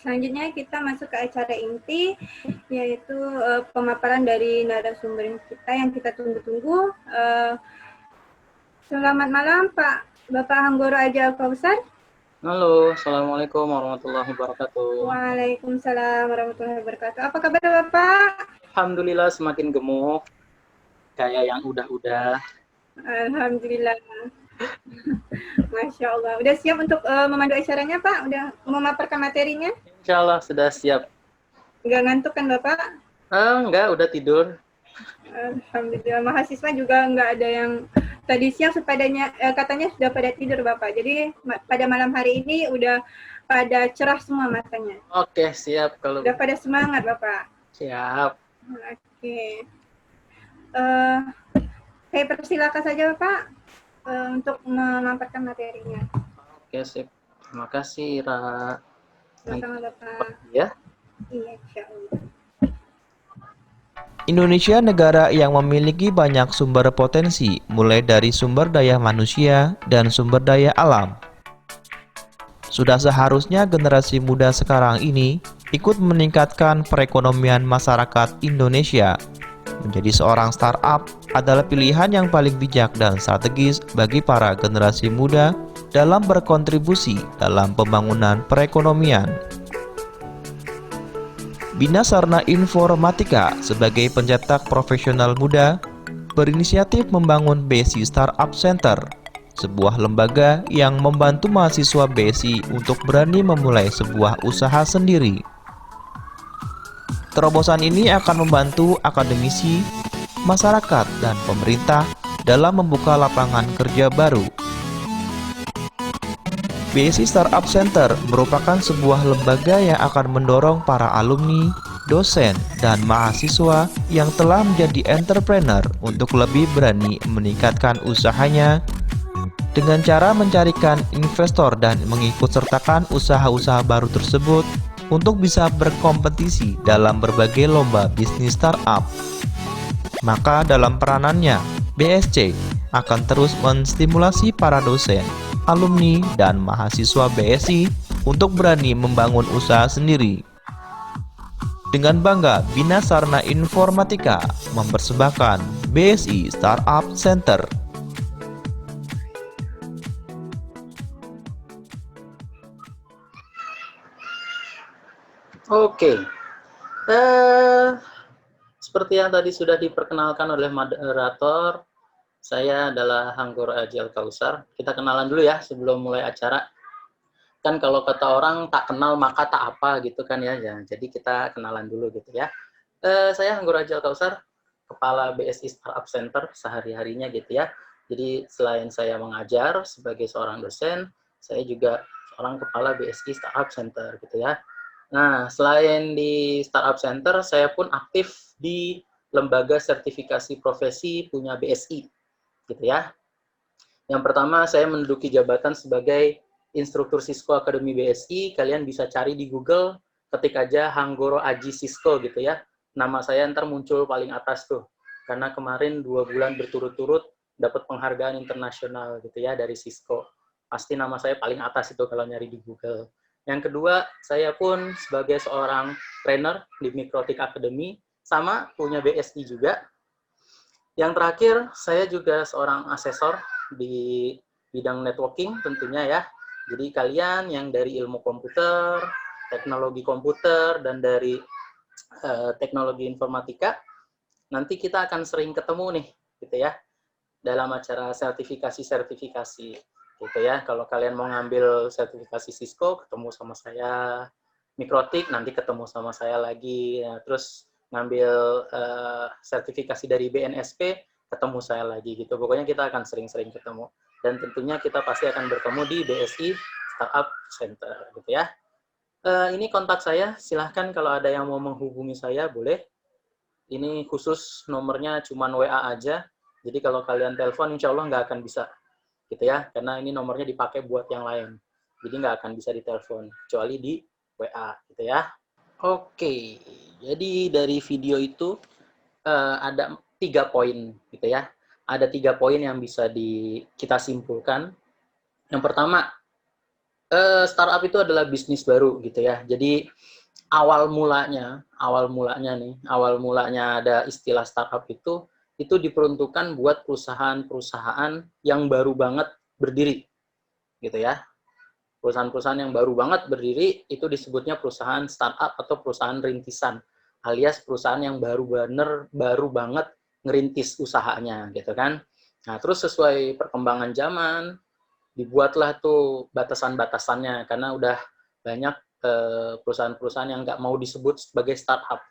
Selanjutnya kita masuk ke acara inti, yaitu pemaparan dari narasumber kita yang kita tunggu-tunggu. Selamat malam Pak Bapak Hanggoro Aji Al-Kausar. Halo, Assalamualaikum warahmatullahi wabarakatuh. Waalaikumsalam warahmatullahi wabarakatuh. Apa kabar Bapak? Alhamdulillah semakin gemuk, kayak yang udah-udah. Alhamdulillah. Masya Allah. Udah siap untuk memandu acaranya Pak? Udah memaparkan materinya? Insya Allah sudah siap. Nggak ngantuk kan Bapak? Enggak, udah tidur. Alhamdulillah. Mahasiswa juga nggak ada yang tadi siang katanya sudah pada tidur Bapak. Jadi pada malam hari ini udah pada cerah semua matanya. Oke, siap. Kalau udah pada semangat Bapak. Siap. Oke. Saya persilakan saja Bapak untuk memaparkan materinya. Oke, sip. Terima kasih, Ra. Sama-sama Bapak. Ya. Iya, insya Allah. Indonesia negara yang memiliki banyak sumber potensi, mulai dari sumber daya manusia dan sumber daya alam. Sudah seharusnya generasi muda sekarang ini ikut meningkatkan perekonomian masyarakat Indonesia. Menjadi seorang startup adalah pilihan yang paling bijak dan strategis bagi para generasi muda dalam berkontribusi dalam pembangunan perekonomian. Bina Sarana Informatika sebagai pencetak profesional muda berinisiatif membangun BSI Startup Center, sebuah lembaga yang membantu mahasiswa BSI untuk berani memulai sebuah usaha sendiri. Terobosan ini akan membantu akademisi, masyarakat, dan pemerintah dalam membuka lapangan kerja baru. BSI Startup Center merupakan sebuah lembaga yang akan mendorong para alumni, dosen, dan mahasiswa yang telah menjadi entrepreneur untuk lebih berani meningkatkan usahanya dengan cara mencarikan investor dan mengikutsertakan usaha-usaha baru tersebut untuk bisa berkompetisi dalam berbagai lomba bisnis startup. Maka dalam peranannya, BSC akan terus menstimulasi para dosen, alumni, dan mahasiswa BSI untuk berani membangun usaha sendiri. Dengan bangga, Bina Sarana Informatika mempersembahkan BSI Startup Center. Oke. Seperti yang tadi sudah diperkenalkan oleh moderator, saya adalah Hanggoro Aji Al-Kausar. Kita kenalan dulu ya sebelum mulai acara. Kan kalau kata orang tak kenal maka tak apa gitu kan ya. Jadi kita kenalan dulu gitu ya. Saya Hanggoro Aji Al-Kausar, Kepala BSI Startup Center sehari-harinya gitu ya. Jadi selain saya mengajar sebagai seorang dosen, saya juga seorang Kepala BSI Startup Center gitu ya. Nah, selain di Startup Center, saya pun aktif di lembaga sertifikasi profesi punya BSI gitu ya. Yang pertama, saya menduduki jabatan sebagai instruktur Cisco Academy BSI. Kalian bisa cari di Google, ketik aja Hanggoro Aji Cisco gitu ya. Nama saya ntar muncul paling atas tuh. Karena kemarin 2 bulan berturut-turut dapat penghargaan internasional gitu ya dari Cisco. Pasti nama saya paling atas itu kalau nyari di Google. Yang kedua, saya pun sebagai seorang trainer di Mikrotik Academy, sama punya BSI juga. Yang terakhir, saya juga seorang asesor di bidang networking tentunya ya. Jadi kalian yang dari ilmu komputer, teknologi komputer, dan dari teknologi informatika, nanti kita akan sering ketemu nih, gitu ya, dalam acara sertifikasi gitu ya. Kalau kalian mau ngambil sertifikasi Cisco, ketemu sama saya. Mikrotik, nanti ketemu sama saya lagi. Nah, terus ngambil sertifikasi dari BNSP, ketemu saya lagi gitu. Pokoknya kita akan sering-sering ketemu. Dan tentunya kita pasti akan bertemu di BSI Startup Center gitu ya. Ini kontak saya, silahkan kalau ada yang mau menghubungi saya, boleh. Ini khusus nomornya cuma WA aja. Jadi kalau kalian telepon, insya Allah nggak akan bisa gitu ya, karena ini nomornya dipakai buat yang lain. Jadi nggak akan bisa ditelepon, kecuali di WA gitu ya. Oke, jadi dari video itu ada 3 poin gitu ya. Ada 3 poin yang bisa kita simpulkan. Yang pertama, Startup itu adalah bisnis baru gitu ya. Jadi awal mulanya ada istilah startup itu diperuntukkan buat perusahaan-perusahaan yang baru banget berdiri gitu ya. Perusahaan-perusahaan yang baru banget berdiri itu disebutnya perusahaan startup atau perusahaan rintisan, alias perusahaan yang baru banget ngerintis usahanya gitu kan. Nah, terus sesuai perkembangan zaman dibuatlah tuh batasan-batasannya karena udah banyak perusahaan-perusahaan yang nggak mau disebut sebagai startup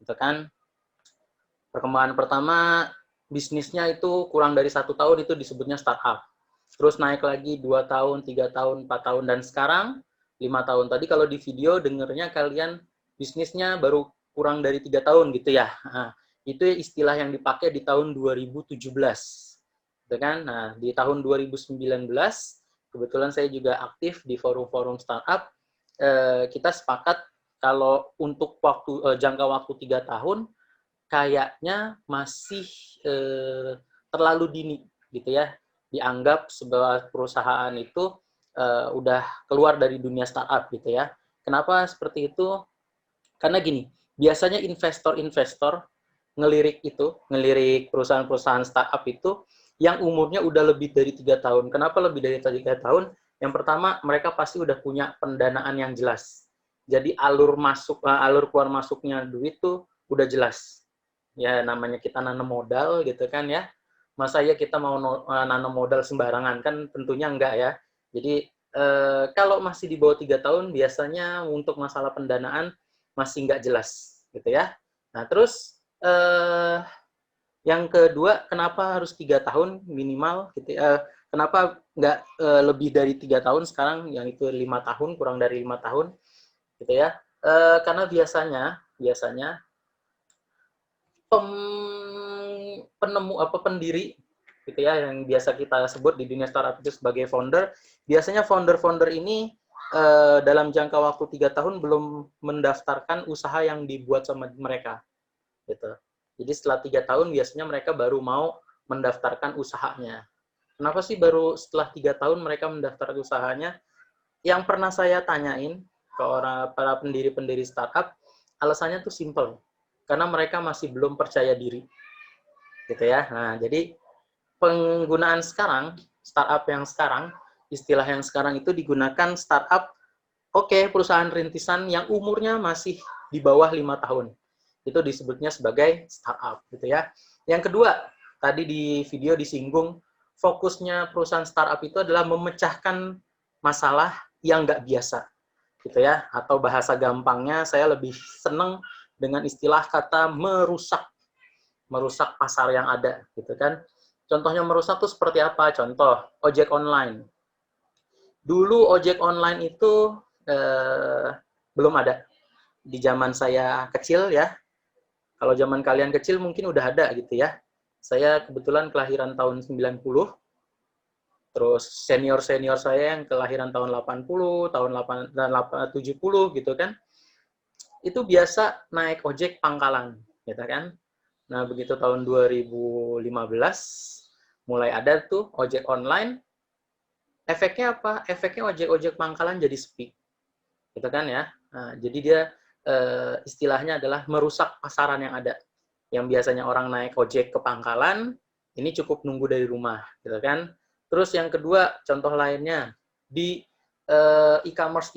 gitu kan. Perkembangan pertama bisnisnya itu kurang dari 1 tahun itu disebutnya startup, terus naik lagi 2 tahun, 3 tahun, 4 tahun, dan sekarang 5 tahun. Tadi kalau di video dengernya kalian bisnisnya baru kurang dari 3 tahun gitu ya. Nah, itu istilah yang dipakai di tahun 2017 gitu kan. Nah, di tahun 2019 kebetulan saya juga aktif di forum-forum startup. Kita sepakat kalau untuk jangka waktu 3 tahun kayaknya masih terlalu dini gitu ya, dianggap sebuah perusahaan itu udah keluar dari dunia startup gitu ya. Kenapa seperti itu? Karena gini, biasanya investor-investor ngelirik perusahaan-perusahaan startup itu yang umurnya udah lebih dari 3 tahun. Kenapa lebih dari 3 tahun? Yang pertama, mereka pasti udah punya pendanaan yang jelas. Jadi alur keluar masuknya duit tuh udah jelas. Ya namanya kita nanam modal gitu kan ya. Masa ya kita mau nanam modal sembarangan, kan tentunya enggak ya. Jadi kalau masih di bawah 3 tahun biasanya untuk masalah pendanaan masih enggak jelas gitu ya. Nah, terus yang kedua, kenapa harus 3 tahun minimal gitu ya? Kenapa nggak lebih dari 3 tahun sekarang, yang itu 5 tahun, kurang dari 5 tahun gitu ya. Karena biasanya pendiri gitu ya, yang biasa kita sebut di dunia startup itu sebagai founder, biasanya founder ini dalam jangka waktu 3 tahun belum mendaftarkan usaha yang dibuat sama mereka gitu. Jadi setelah 3 tahun biasanya mereka baru mau mendaftarkan usahanya. Kenapa sih baru setelah 3 tahun mereka mendaftarkan usahanya? Yang pernah saya tanyain ke para pendiri-pendiri startup, alasannya tuh simple. Karena mereka masih belum percaya diri. Gitu ya. Nah, jadi penggunaan sekarang, startup yang sekarang, istilah yang sekarang itu digunakan startup, perusahaan rintisan yang umurnya masih di bawah 5 tahun. Itu disebutnya sebagai startup gitu ya. Yang kedua, tadi di video disinggung, fokusnya perusahaan startup itu adalah memecahkan masalah yang nggak biasa gitu ya, atau bahasa gampangnya saya lebih seneng dengan istilah kata merusak pasar yang ada gitu kan. Contohnya merusak itu seperti apa? Contoh ojek online. Dulu ojek online itu belum ada di zaman saya kecil ya. Kalau zaman kalian kecil mungkin udah ada gitu ya. Saya kebetulan kelahiran tahun 90, terus senior-senior saya yang kelahiran tahun 80, tahun 70 gitu kan, itu biasa naik ojek pangkalan, gitu kan. Nah, begitu tahun 2015, mulai ada tuh ojek online, efeknya apa? Efeknya ojek-ojek pangkalan jadi sepi, gitu kan ya. Nah, jadi dia istilahnya adalah merusak pasaran yang ada. Yang biasanya orang naik ojek ke pangkalan, ini cukup nunggu dari rumah, gitu kan. Terus yang kedua, contoh lainnya, di e-commerce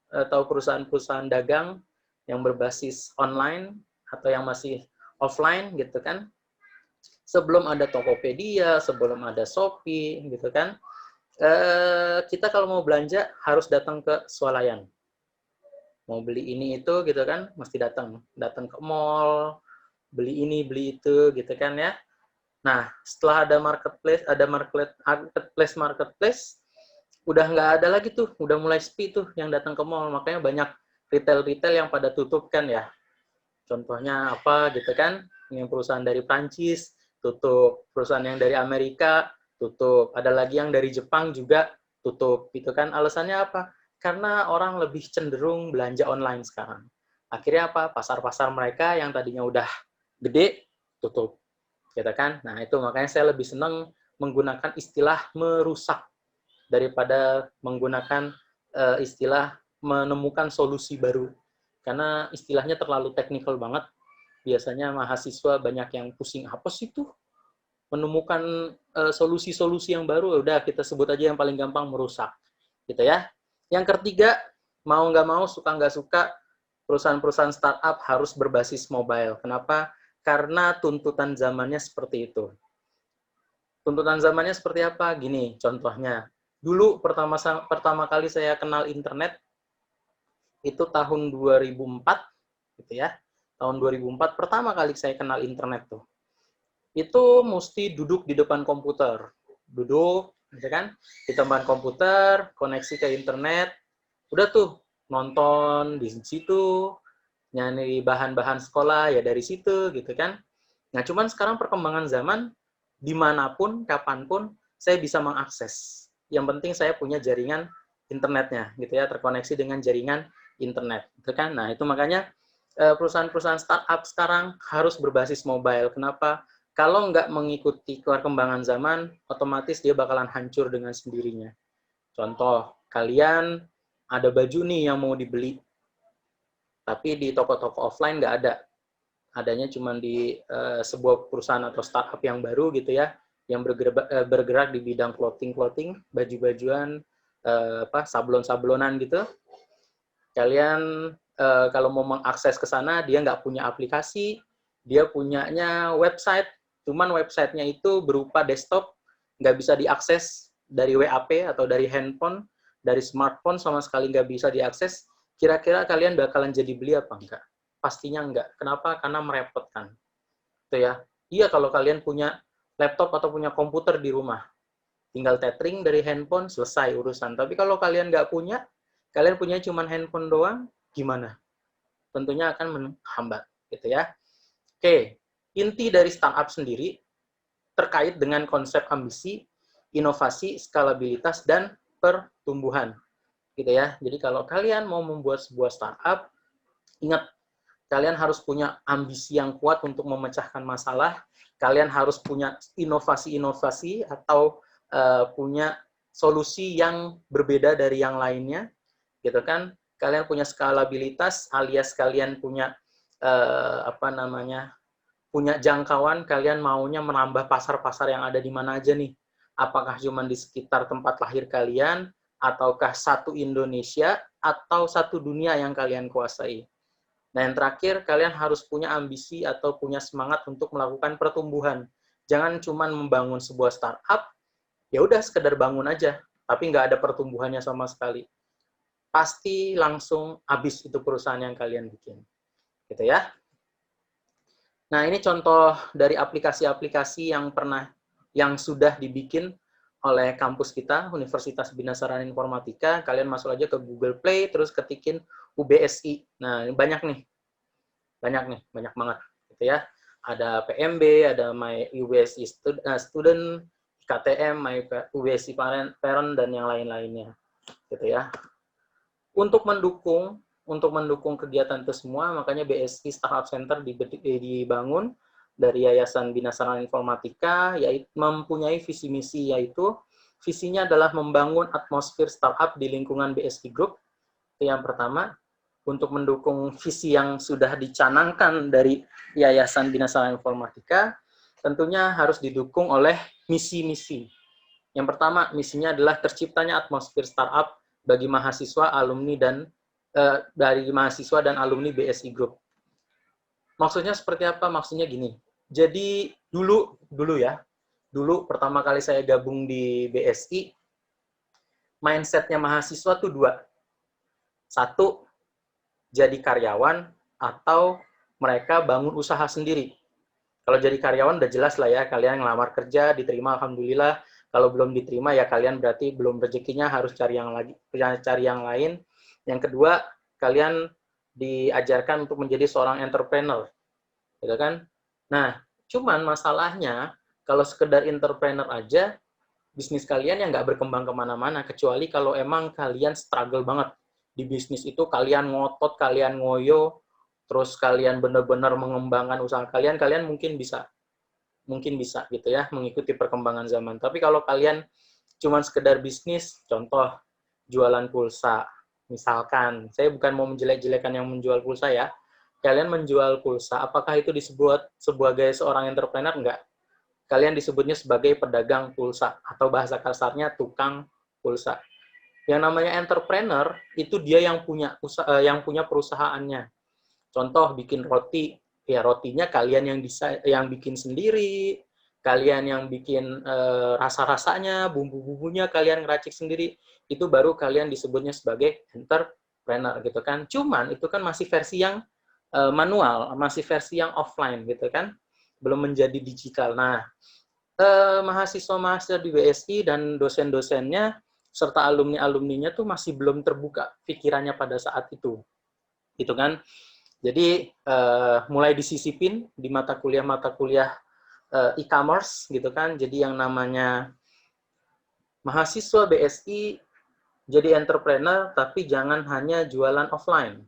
atau perusahaan-perusahaan dagang yang berbasis online atau yang masih offline, gitu kan. Sebelum ada Tokopedia, sebelum ada Shopee, gitu kan, kita kalau mau belanja harus datang ke swalayan. Mau beli ini itu gitu kan, mesti datang ke mall, beli ini, beli itu gitu kan ya. Nah, setelah ada marketplace, udah nggak ada lagi tuh, udah mulai sepi tuh yang datang ke mall. Makanya banyak retail yang pada tutup kan ya. Contohnya apa gitu kan, yang perusahaan dari Prancis tutup, perusahaan yang dari Amerika tutup, ada lagi yang dari Jepang juga tutup gitu kan. Alasannya apa? Karena orang lebih cenderung belanja online sekarang. Akhirnya apa? Pasar-pasar mereka yang tadinya udah gede, tutup. Gitu kan? Nah, itu makanya saya lebih senang menggunakan istilah merusak. daripada menggunakan istilah menemukan solusi baru. Karena istilahnya terlalu teknikal banget. Biasanya mahasiswa banyak yang pusing, apa sih itu? Menemukan solusi-solusi yang baru, udah kita sebut aja yang paling gampang, merusak. Gitu ya. Yang ketiga, mau nggak mau, suka nggak suka, perusahaan-perusahaan startup harus berbasis mobile. Kenapa? Karena tuntutan zamannya seperti itu. Tuntutan zamannya seperti apa? Gini, contohnya. Dulu pertama kali saya kenal internet, itu tahun 2004, gitu ya. Tahun 2004, pertama kali saya kenal internet tuh. Itu mesti duduk di depan komputer. Duduk, ya kan? Di depan komputer, koneksi ke internet. Udah tuh, nonton di situ, nyari bahan-bahan sekolah ya dari situ, gitu kan. Nah, cuman sekarang perkembangan zaman, dimanapun, kapanpun, saya bisa mengakses. Yang penting saya punya jaringan internetnya, gitu ya, terkoneksi dengan jaringan internet, gitu kan. Nah, itu makanya perusahaan-perusahaan startup sekarang harus berbasis mobile. Kenapa? Kalau nggak mengikuti perkembangan zaman, otomatis dia bakalan hancur dengan sendirinya. Contoh, kalian ada baju nih yang mau dibeli, tapi di toko-toko offline nggak ada. Adanya cuma di sebuah perusahaan atau startup yang baru gitu ya, yang bergerak di bidang clothing, baju-bajuan, sablon-sablonan gitu. Kalian kalau mau mengakses ke sana, dia nggak punya aplikasi, dia punyanya website, cuman websitenya itu berupa desktop, nggak bisa diakses dari WAP atau dari handphone, dari smartphone sama sekali nggak bisa diakses. Kira-kira kalian bakalan jadi beli apa enggak? Pastinya enggak. Kenapa? Karena merepotkan. Itu ya. Iya, kalau kalian punya laptop atau punya komputer di rumah, tinggal tethering dari handphone, selesai urusan. Tapi kalau kalian nggak punya, kalian punya cuma handphone doang, gimana? Tentunya akan menghambat, gitu ya. Oke, inti dari startup sendiri terkait dengan konsep ambisi, inovasi, skalabilitas, dan pertumbuhan, gitu ya. Jadi kalau kalian mau membuat sebuah startup, ingat, kalian harus punya ambisi yang kuat untuk memecahkan masalah, kalian harus punya inovasi-inovasi atau punya solusi yang berbeda dari yang lainnya, gitu kan? Kalian punya skalabilitas, alias kalian punya punya jangkauan, kalian maunya menambah pasar-pasar yang ada di mana aja nih? Apakah cuma di sekitar tempat lahir kalian, ataukah satu Indonesia, atau satu dunia yang kalian kuasai? Nah, yang terakhir, kalian harus punya ambisi atau punya semangat untuk melakukan pertumbuhan. Jangan cuma membangun sebuah startup, ya udah sekedar bangun aja, tapi nggak ada pertumbuhannya sama sekali. Pasti langsung habis itu perusahaan yang kalian bikin. Gitu ya. Nah, ini contoh dari aplikasi-aplikasi yang sudah dibikin oleh kampus kita, Universitas Bina Sarana Informatika. Kalian masuk aja ke Google Play, terus ketikin UBSI. Nah, ini banyak banyak banget, gitu ya. Ada PMB, ada My UBSI Student, KTM, My UBSI Parent, dan yang lain-lainnya, gitu ya. Untuk mendukung kegiatan itu semua, makanya BSI Startup Center dibangun dari Yayasan Bina Sarana Informatika, yaitu mempunyai visi misi, yaitu visinya adalah membangun atmosfer startup di lingkungan BSI Group. Itu yang pertama. Untuk mendukung visi yang sudah dicanangkan dari Yayasan Bina Sarana Informatika, tentunya harus didukung oleh misi-misi. Yang pertama, misinya adalah terciptanya atmosfer startup bagi mahasiswa, alumni dan alumni BSI Group. Maksudnya seperti apa? Maksudnya gini. Jadi dulu pertama kali saya gabung di BSI, mindsetnya mahasiswa tuh dua. Satu, jadi karyawan, atau mereka bangun usaha sendiri. Kalau jadi karyawan udah jelas lah ya, kalian ngelamar kerja, diterima alhamdulillah. Kalau belum diterima ya kalian berarti belum rezekinya, harus cari yang lain. Yang kedua, kalian diajarkan untuk menjadi seorang entrepreneur, gitu kan? Nah, cuman masalahnya kalau sekedar entrepreneur aja, bisnis kalian yang nggak berkembang kemana-mana, kecuali kalau emang kalian struggle banget di bisnis itu, kalian ngotot, kalian ngoyo, terus kalian benar-benar mengembangkan usaha kalian mungkin bisa gitu ya, mengikuti perkembangan zaman. Tapi kalau kalian cuman sekedar bisnis, contoh jualan pulsa. Misalkan, saya bukan mau menjelek-jelekan yang menjual pulsa ya. Kalian menjual pulsa, apakah itu disebut sebagai seorang entrepreneur? Enggak. Kalian disebutnya sebagai pedagang pulsa, atau bahasa kasarnya tukang pulsa. Yang namanya entrepreneur, itu dia yang punya yang punya perusahaannya. Contoh, bikin roti, ya rotinya kalian yang bikin sendiri, kalian yang bikin rasa-rasanya, bumbu-bumbunya kalian ngeracik sendiri, itu baru kalian disebutnya sebagai entrepreneur gitu kan. Cuman itu kan masih versi yang manual, masih versi yang offline gitu kan, belum menjadi digital. Nah, mahasiswa-mahasiswa di BSI dan dosen-dosennya serta alumni-alumninya tuh masih belum terbuka pikirannya pada saat itu, gitu kan. Jadi mulai disisipin di mata kuliah e-commerce gitu kan. Jadi yang namanya mahasiswa BSI jadi entrepreneur, tapi jangan hanya jualan offline.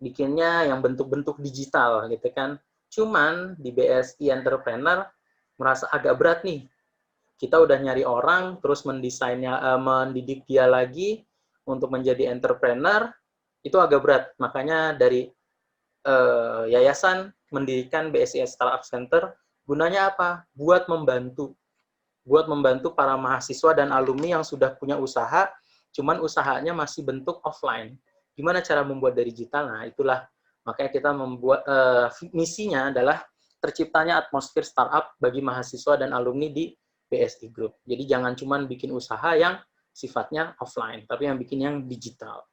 Bikinnya yang bentuk-bentuk digital gitu kan. Cuman di BSI entrepreneur merasa agak berat nih. Kita udah nyari orang, terus mendidik dia lagi untuk menjadi entrepreneur, itu agak berat. Makanya dari yayasan mendirikan BSI Startup Center, gunanya apa? Buat membantu para mahasiswa dan alumni yang sudah punya usaha, cuman usahanya masih bentuk offline. Gimana cara membuat dari digital? Nah, itulah makanya kita membuat misinya adalah terciptanya atmosfer startup bagi mahasiswa dan alumni di BSI Group. Jadi jangan cuman bikin usaha yang sifatnya offline, tapi yang bikin yang digital.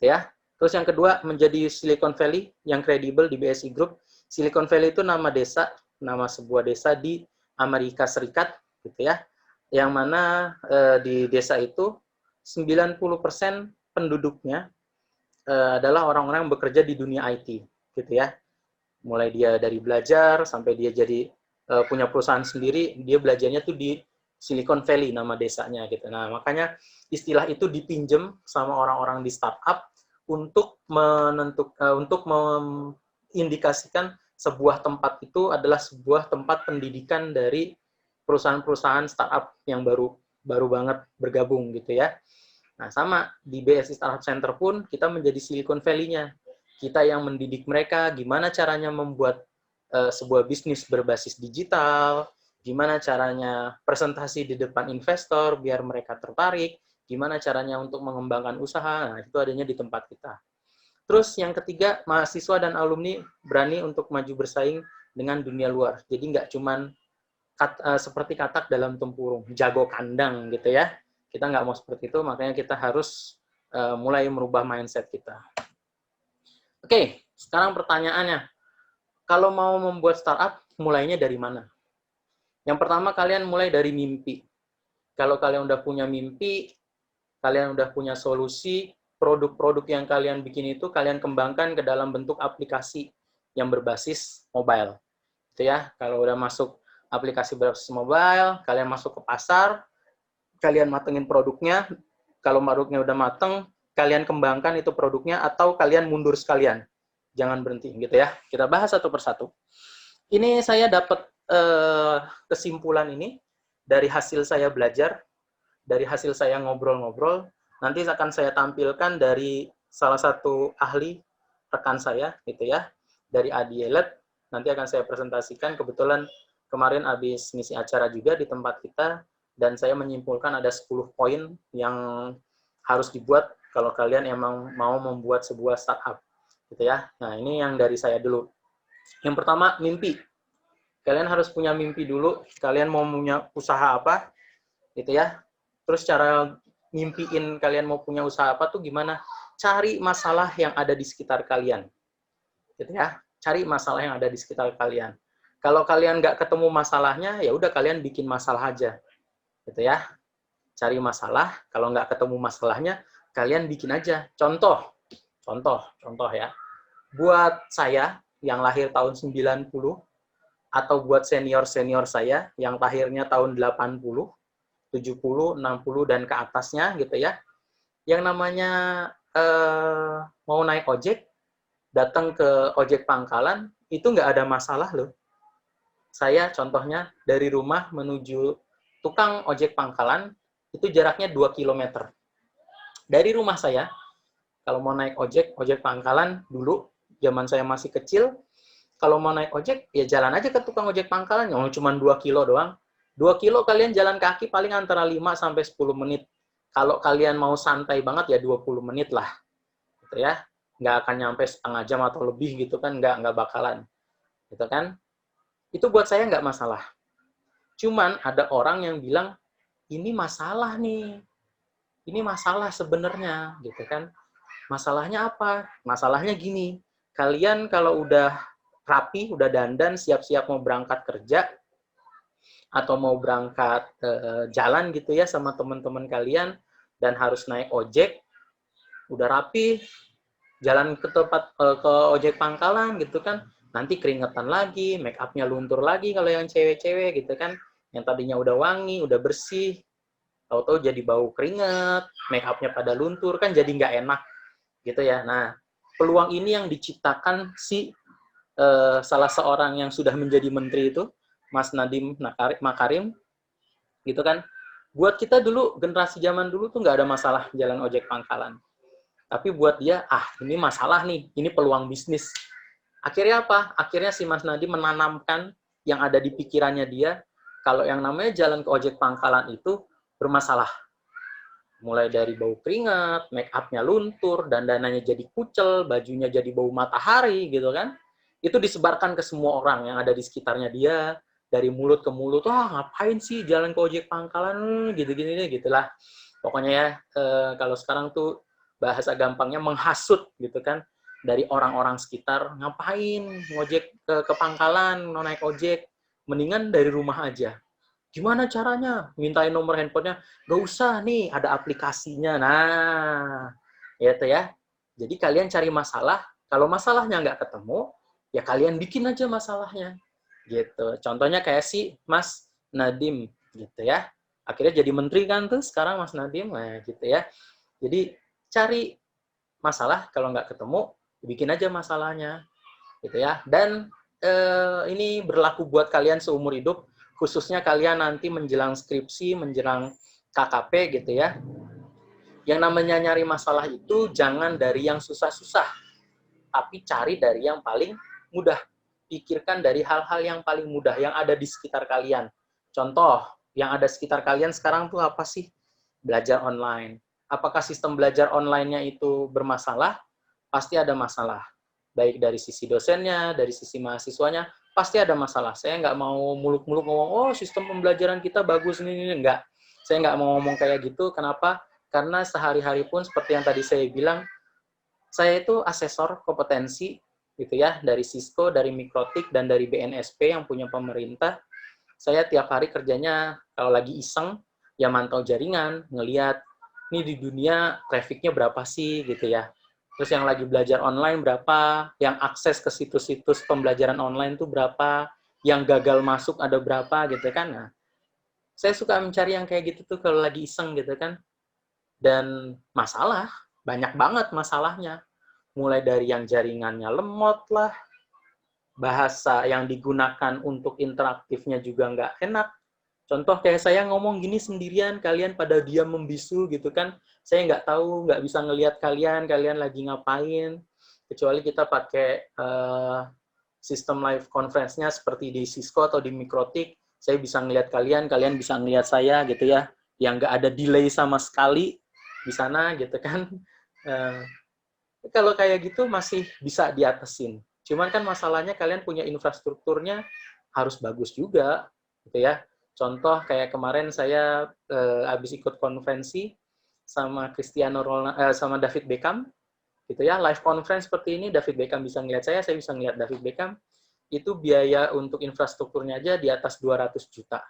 Ya. Terus yang kedua, menjadi Silicon Valley yang kredibel di BSI Group. Silicon Valley itu nama desa, nama sebuah desa di Amerika Serikat, gitu ya. Yang mana di desa itu 90% penduduknya adalah orang-orang yang bekerja di dunia IT, gitu ya. Mulai dia dari belajar sampai dia jadi punya perusahaan sendiri, dia belajarnya tuh di Silicon Valley nama desanya gitu. Nah, makanya istilah itu dipinjem sama orang-orang di startup untuk mengindikasikan sebuah tempat itu adalah sebuah tempat pendidikan dari perusahaan-perusahaan startup yang baru banget bergabung gitu ya. Nah, sama di BSI Startup Center pun kita menjadi Silicon Valley-nya. Kita yang mendidik mereka gimana caranya membuat sebuah bisnis berbasis digital, gimana caranya presentasi di depan investor biar mereka tertarik, gimana caranya untuk mengembangkan usaha. Nah, itu adanya di tempat kita. Terus yang ketiga, mahasiswa dan alumni berani untuk maju bersaing dengan dunia luar. Jadi nggak cuman seperti katak dalam tempurung, jago kandang gitu ya. Kita nggak mau seperti itu, makanya kita harus mulai merubah mindset kita. Oke, sekarang pertanyaannya, kalau mau membuat startup, mulainya dari mana? Yang pertama, kalian mulai dari mimpi. Kalau kalian udah punya mimpi, kalian udah punya solusi, produk-produk yang kalian bikin itu kalian kembangkan ke dalam bentuk aplikasi yang berbasis mobile. Gitu ya. Kalau udah masuk aplikasi berbasis mobile, kalian masuk ke pasar, kalian matengin produknya. Kalau produknya udah mateng, kalian kembangkan itu produknya atau kalian mundur sekalian. Jangan berhenti gitu ya. Kita bahas satu persatu. Ini saya dapat kesimpulan ini dari hasil saya belajar, dari hasil saya ngobrol-ngobrol. Nanti akan saya tampilkan dari salah satu ahli rekan saya gitu ya, dari Adi Elet. Nanti akan saya presentasikan. Kebetulan kemarin habis ngisi acara juga di tempat kita, dan saya menyimpulkan ada 10 poin yang harus dibuat kalau kalian emang mau membuat sebuah startup gitu ya. Nah, ini yang dari saya dulu. Yang pertama, mimpi. Kalian harus punya mimpi dulu, kalian mau punya usaha apa gitu ya. Terus cara mimpiin kalian mau punya usaha apa tuh gimana? Cari masalah yang ada di sekitar kalian. Gitu ya. Cari masalah yang ada di sekitar kalian. Kalau kalian nggak ketemu masalahnya, ya udah kalian bikin masalah aja. Gitu ya. Cari masalah, kalau nggak ketemu masalahnya, kalian bikin aja. Contoh ya. Buat saya yang lahir tahun 90, atau buat senior-senior saya yang lahirnya tahun 80, 70, 60, dan ke atasnya gitu ya. Yang namanya mau naik ojek, datang ke ojek pangkalan, itu nggak ada masalah loh. Saya contohnya dari rumah menuju tukang ojek pangkalan itu jaraknya 2 km. Dari rumah saya, kalau mau naik ojek pangkalan dulu, zaman saya masih kecil, kalau mau naik ojek, ya jalan aja ke tukang ojek pangkalan, cuma 2 kilo doang. 2 kilo kalian jalan kaki paling antara 5 sampai 10 menit. Kalau kalian mau santai banget ya 20 menit lah. Gitu ya. Nggak akan nyampe setengah jam atau lebih gitu kan, nggak bakalan. Gitu kan. Itu buat saya nggak masalah. Cuman ada orang yang bilang, ini masalah nih. Ini masalah sebenarnya, gitu kan. Masalahnya apa? Masalahnya gini, kalian kalau udah rapi, udah dandan, siap-siap mau berangkat kerja, atau mau berangkat jalan gitu ya sama teman-teman kalian, dan harus naik ojek, udah rapi, jalan ke tempat ke ojek pangkalan gitu kan, nanti keringetan lagi, make up-nya luntur lagi kalau yang cewek-cewek gitu kan, yang tadinya udah wangi, udah bersih, tahu-tahu jadi bau keringet, make up-nya pada luntur, kan jadi nggak enak gitu ya. Nah, peluang ini yang diciptakan si salah seorang yang sudah menjadi menteri itu, Mas Nadiem Makarim, gitu kan. Buat kita dulu, generasi zaman dulu tuh nggak ada masalah jalan ojek pangkalan. Tapi buat dia, ini masalah nih, ini peluang bisnis. Akhirnya apa? Akhirnya si Mas Nadiem menanamkan yang ada di pikirannya dia, kalau yang namanya jalan ke ojek pangkalan itu bermasalah. Mulai dari bau keringat, make up-nya luntur, dandanannya jadi kucel, bajunya jadi bau matahari, gitu kan. Itu disebarkan ke semua orang yang ada di sekitarnya dia, dari mulut ke mulut, ngapain sih jalan ke ojek pangkalan, gitu-gini, gitulah. Pokoknya ya, kalau sekarang tuh bahasa gampangnya menghasut, gitu kan, dari orang-orang sekitar, ngapain ngojek ke pangkalan, naik ojek, mendingan dari rumah aja. Gimana caranya? Mintain nomor handphonenya. Gak usah nih, ada aplikasinya. Nah, itu ya. Jadi kalian cari masalah. Kalau masalahnya nggak ketemu, ya kalian bikin aja masalahnya. Gitu. Contohnya kayak si Mas Nadiem, gitu ya. Akhirnya jadi menteri kan tuh sekarang Mas Nadiem. Nah, gitu ya. Jadi cari masalah, kalau nggak ketemu, bikin aja masalahnya. Gitu ya. Dan ini berlaku buat kalian seumur hidup, khususnya kalian nanti menjelang skripsi, menjelang KKP gitu ya. Yang namanya nyari masalah itu jangan dari yang susah-susah, tapi cari dari yang paling mudah. Pikirkan dari hal-hal yang paling mudah yang ada di sekitar kalian. Contoh, yang ada di sekitar kalian sekarang tuh apa sih? Belajar online. Apakah sistem belajar online-nya itu bermasalah? Pasti ada masalah. Baik dari sisi dosennya, dari sisi mahasiswanya, pasti ada masalah. Saya nggak mau muluk-muluk ngomong, sistem pembelajaran kita bagus, ini. Nggak. Saya nggak mau ngomong kayak gitu. Kenapa? Karena sehari-hari pun seperti yang tadi saya bilang, saya itu asesor kompetensi, gitu ya, dari Cisco, dari Mikrotik, dan dari BNSP yang punya pemerintah. Saya tiap hari kerjanya, kalau lagi iseng, ya mantau jaringan, ngelihat, ini di dunia trafficnya berapa sih, gitu ya. Terus yang lagi belajar online berapa, yang akses ke situs-situs pembelajaran online itu berapa, yang gagal masuk ada berapa, gitu kan. Nah, saya suka mencari yang kayak gitu tuh kalau lagi iseng, gitu kan. Dan masalah, banyak banget masalahnya. Mulai dari yang jaringannya lemot lah, bahasa yang digunakan untuk interaktifnya juga nggak enak. Contoh kayak saya ngomong gini sendirian, kalian pada diam membisu gitu kan. Saya nggak tahu, nggak bisa ngelihat kalian lagi ngapain. Kecuali kita pakai sistem live conference-nya seperti di Cisco atau di Mikrotik. Saya bisa ngelihat kalian bisa ngelihat saya gitu ya. Yang nggak ada delay sama sekali di sana gitu kan. Kalau kayak gitu masih bisa diatasin. Cuman kan masalahnya kalian punya infrastrukturnya harus bagus juga gitu ya. Contoh kayak kemarin saya habis ikut konferensi sama sama David Beckham gitu ya, live conference seperti ini, David Beckham bisa ngeliat saya bisa ngeliat David Beckham. Itu biaya untuk infrastrukturnya aja di atas 200 juta.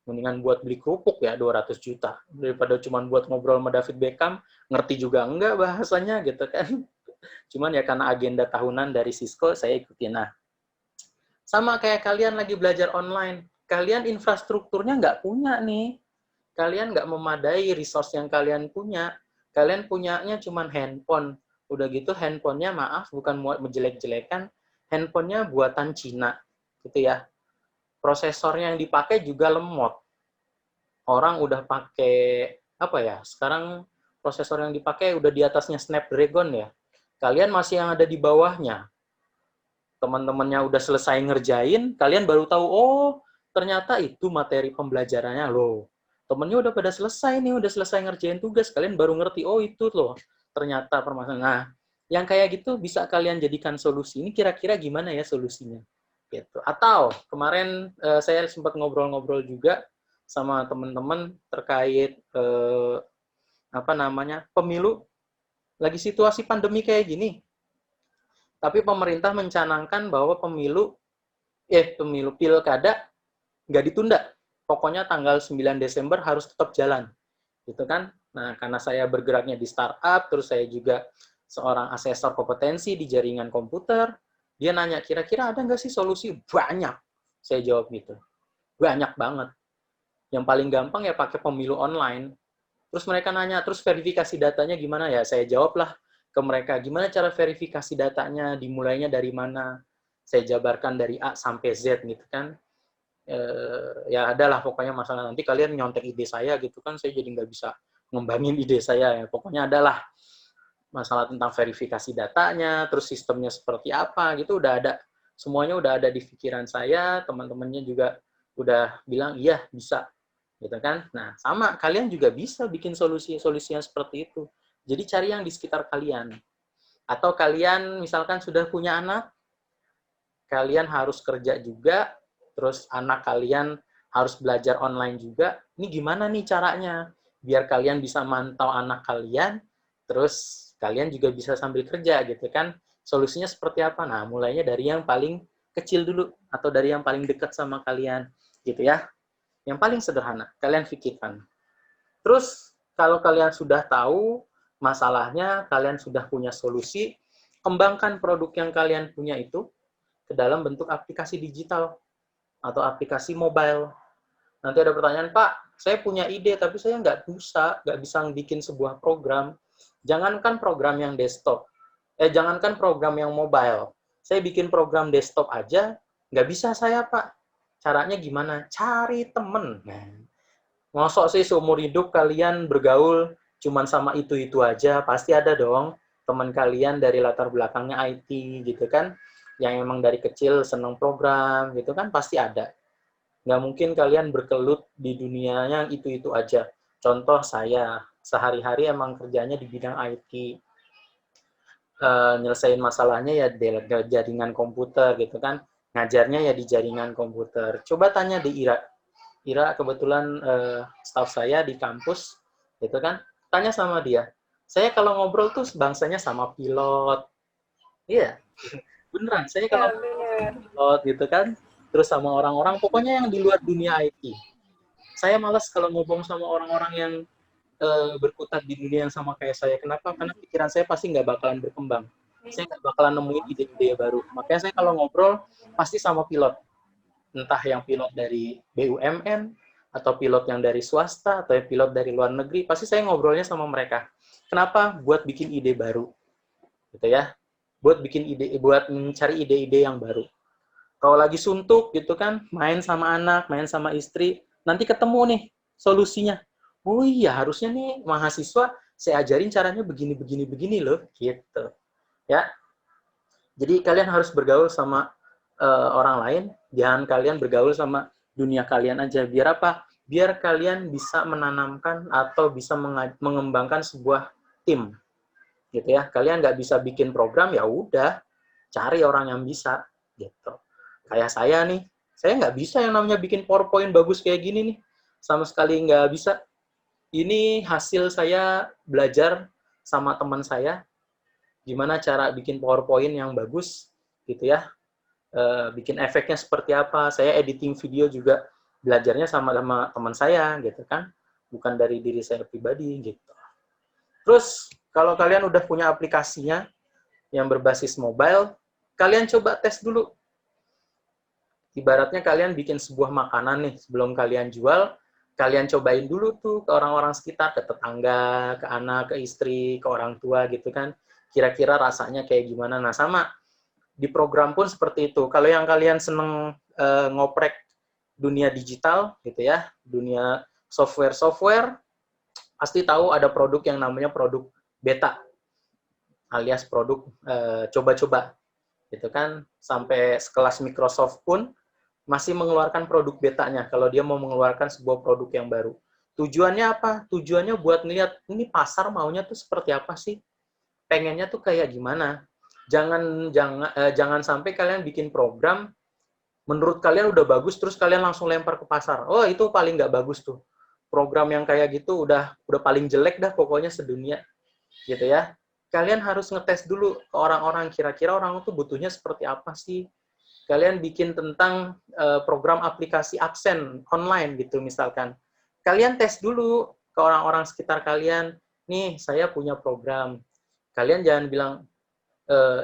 Mendingan buat beli kerupuk ya 200 juta daripada cuma buat ngobrol sama David Beckham, ngerti juga enggak bahasanya gitu kan. Cuman ya karena agenda tahunan dari Cisco saya ikutin. Nah, sama kayak kalian lagi belajar online, kalian infrastrukturnya nggak punya nih. Kalian nggak memadai resource yang kalian punya. Kalian punyanya cuma handphone. Udah gitu handphonenya, maaf, bukan mau menjelek-jelekan, handphonenya buatan Cina, gitu ya. Prosesornya yang dipakai juga lemot. orang udah pakai apa ya? Sekarang prosesor yang dipakai udah di atasnya Snapdragon ya. Kalian masih yang ada di bawahnya. Teman-temannya udah selesai ngerjain, kalian baru tahu, oh ternyata itu materi pembelajarannya loh. Temennya udah pada selesai nih, udah selesai ngerjain tugas, kalian baru ngerti, oh itu loh ternyata permasalahan. Nah, yang kayak gitu bisa kalian jadikan solusi. Ini kira-kira gimana ya solusinya? Gitu. Atau kemarin saya sempat ngobrol-ngobrol juga sama teman-teman terkait apa namanya pemilu. Lagi situasi pandemi kayak gini, tapi pemerintah mencanangkan bahwa pemilu pilkada nggak ditunda. Pokoknya tanggal 9 Desember harus tetap jalan. Gitu kan? Nah, karena saya bergeraknya di startup, terus saya juga seorang asesor kompetensi di jaringan komputer, dia nanya, kira-kira ada nggak sih solusi? Banyak. Saya jawab gitu. Banyak banget. Yang paling gampang ya pakai pemilu online. Terus mereka nanya, terus verifikasi datanya gimana ya? Saya jawablah ke mereka, gimana cara verifikasi datanya, dimulainya dari mana? Saya jabarkan dari A sampai Z gitu kan. Ya adalah pokoknya masalah nanti kalian nyontek ide saya gitu kan, saya jadi nggak bisa ngembangin ide saya ya. Pokoknya adalah masalah tentang verifikasi datanya, terus sistemnya seperti apa gitu udah ada. Semuanya udah ada di pikiran saya, teman-temannya juga udah bilang iya bisa gitu kan. Nah, sama kalian juga bisa bikin solusi-solusi yang seperti itu. Jadi cari yang di sekitar kalian. Atau kalian misalkan sudah punya anak, kalian harus kerja juga, terus anak kalian harus belajar online juga. Ini gimana nih caranya? Biar kalian bisa mantau anak kalian, terus kalian juga bisa sambil kerja gitu kan. Solusinya seperti apa? Nah, mulainya dari yang paling kecil dulu, atau dari yang paling dekat sama kalian gitu ya. Yang paling sederhana, kalian pikirkan. Terus, kalau kalian sudah tahu masalahnya, kalian sudah punya solusi, kembangkan produk yang kalian punya itu ke dalam bentuk aplikasi digital atau aplikasi mobile. Nanti ada pertanyaan, Pak, saya punya ide, tapi saya nggak bisa bikin sebuah program. Jangankan program yang desktop, jangankan program yang mobile. Saya bikin program desktop aja, nggak bisa saya, Pak. Caranya gimana? Cari temen. Nah, mosok sih seumur hidup kalian bergaul cuman sama itu-itu aja? Pasti ada dong teman kalian dari latar belakangnya IT gitu kan, yang emang dari kecil seneng program gitu kan, pasti ada. Nggak mungkin kalian berkelut di dunianya itu-itu aja. Contoh saya, sehari-hari emang kerjanya di bidang IT. Nyelesain masalahnya ya di jaringan komputer gitu kan. Ngajarnya ya di jaringan komputer. Coba tanya di Ira. Ira kebetulan staff saya di kampus gitu kan. Tanya sama dia. Saya kalau ngobrol tuh bangsanya sama pilot. Iya, beneran. Saya kalau pilot gitu kan, terus sama orang-orang, pokoknya yang di luar dunia IT. Saya malas kalau ngomong sama orang-orang yang berkutat di dunia yang sama kayak saya. Kenapa? Karena pikiran saya pasti nggak bakalan berkembang. Saya nggak bakalan nemuin ide-ide baru. Makanya saya kalau ngobrol, pasti sama pilot. Entah yang pilot dari BUMN, atau pilot yang dari swasta, atau yang pilot dari luar negeri, pasti saya ngobrolnya sama mereka. Kenapa? Buat bikin ide baru. Gitu ya. Buat bikin ide, buat mencari ide-ide yang baru. Kalau lagi suntuk gitu kan, main sama anak, main sama istri, nanti ketemu nih solusinya. Oh iya, harusnya nih mahasiswa saya ajarin caranya begini loh, gitu. Ya. Jadi kalian harus bergaul sama orang lain, jangan kalian bergaul sama dunia kalian aja. Biar apa? Biar kalian bisa menanamkan atau bisa mengembangkan sebuah tim. Gitu ya. Kalian nggak bisa bikin program, ya udah, cari orang yang bisa, gitu. Kayak saya nih, saya nggak bisa yang namanya bikin PowerPoint bagus kayak gini nih. Sama sekali nggak bisa. Ini hasil saya belajar sama teman saya, gimana cara bikin PowerPoint yang bagus, gitu ya. Bikin efeknya seperti apa. Saya editing video juga belajarnya sama teman saya, gitu kan. Bukan dari diri saya pribadi, gitu. Terus, kalau kalian udah punya aplikasinya yang berbasis mobile, kalian coba tes dulu. Ibaratnya kalian bikin sebuah makanan nih, sebelum kalian jual, kalian cobain dulu tuh ke orang-orang sekitar, ke tetangga, ke anak, ke istri, ke orang tua gitu kan. Kira-kira rasanya kayak gimana. Nah, sama di program pun seperti itu. Kalau yang kalian seneng ngoprek dunia digital gitu ya, dunia software, pasti tahu ada produk yang namanya produk beta, alias produk coba-coba. Gitu kan, sampai sekelas Microsoft pun masih mengeluarkan produk betanya kalau dia mau mengeluarkan sebuah produk yang baru. Tujuannya apa? Tujuannya buat ngeliat ini pasar maunya tuh seperti apa sih? Pengennya tuh kayak gimana? Jangan sampai kalian bikin program menurut kalian udah bagus terus kalian langsung lempar ke pasar. Oh, itu paling nggak bagus tuh. Program yang kayak gitu udah paling jelek dah pokoknya sedunia. Gitu ya. Kalian harus ngetes dulu ke orang-orang, kira-kira orang itu butuhnya seperti apa sih? Kalian bikin tentang program aplikasi absen online gitu misalkan. Kalian tes dulu ke orang-orang sekitar kalian, nih saya punya program. Kalian jangan bilang,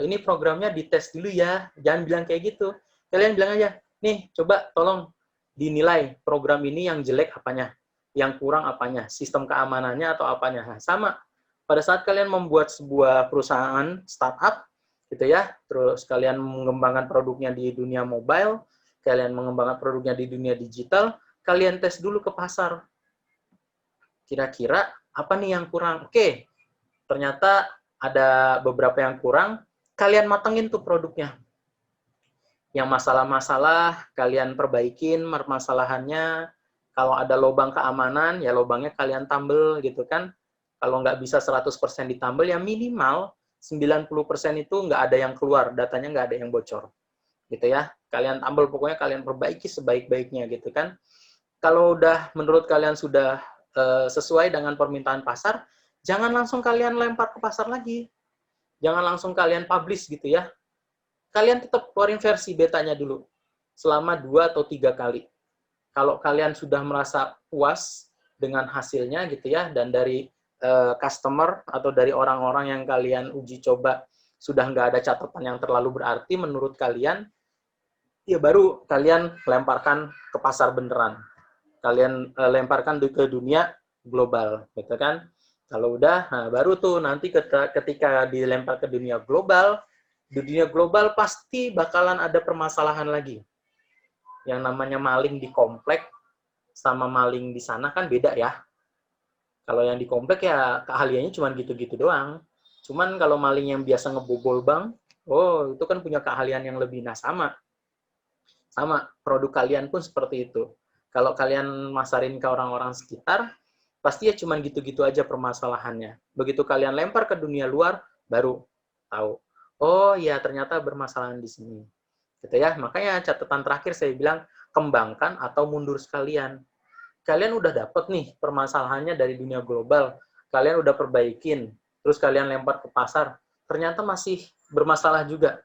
ini programnya dites dulu ya, jangan bilang kayak gitu. Kalian bilang aja, nih coba tolong dinilai program ini yang jelek apanya, yang kurang apanya, sistem keamanannya atau apanya. Nah, sama, pada saat kalian membuat sebuah perusahaan startup, gitu ya, terus kalian mengembangkan produknya di dunia mobile, kalian mengembangkan produknya di dunia digital, kalian tes dulu ke pasar. Kira-kira apa nih yang kurang? Oke, ternyata ada beberapa yang kurang, kalian matengin tuh produknya. Yang masalah-masalah, kalian perbaikin permasalahannya. Kalau ada lubang keamanan, ya lubangnya kalian tambel gitu kan. Kalau nggak bisa 100% ditambel, ya minimal 90% itu nggak ada yang keluar, datanya nggak ada yang bocor. Gitu ya. Kalian tambel, pokoknya kalian perbaiki sebaik-baiknya gitu kan. Kalau udah menurut kalian sudah sesuai dengan permintaan pasar, jangan langsung kalian lempar ke pasar lagi. Jangan langsung kalian publish gitu ya. Kalian tetap keluarin versi betanya dulu. Selama 2 atau 3 kali. Kalau kalian sudah merasa puas dengan hasilnya gitu ya, dan dari customer atau dari orang-orang yang kalian uji coba sudah nggak ada catatan yang terlalu berarti menurut kalian, ya baru kalian lemparkan ke pasar beneran. Kalian lemparkan ke dunia global, gitu kan? Kalau udah, nah baru tuh nanti ketika dilempar ke dunia global, di dunia global pasti bakalan ada permasalahan lagi. Yang namanya maling di komplek sama maling di sana kan beda ya. Kalau yang di komplek ya keahliannya cuma gitu-gitu doang. Cuman kalau maling yang biasa ngebobol bank, oh itu kan punya keahlian yang lebih. Nah sama produk kalian pun seperti itu. Kalau kalian masarin ke orang-orang sekitar, pasti ya cuma gitu-gitu aja permasalahannya. Begitu kalian lempar ke dunia luar, baru tahu. Oh ya ternyata bermasalahan di sini. Gitu ya. Makanya catatan terakhir saya bilang, kembangkan atau mundur sekalian. Kalian udah dapet nih permasalahannya dari dunia global. Kalian udah perbaikin. Terus kalian lempar ke pasar. Ternyata masih bermasalah juga.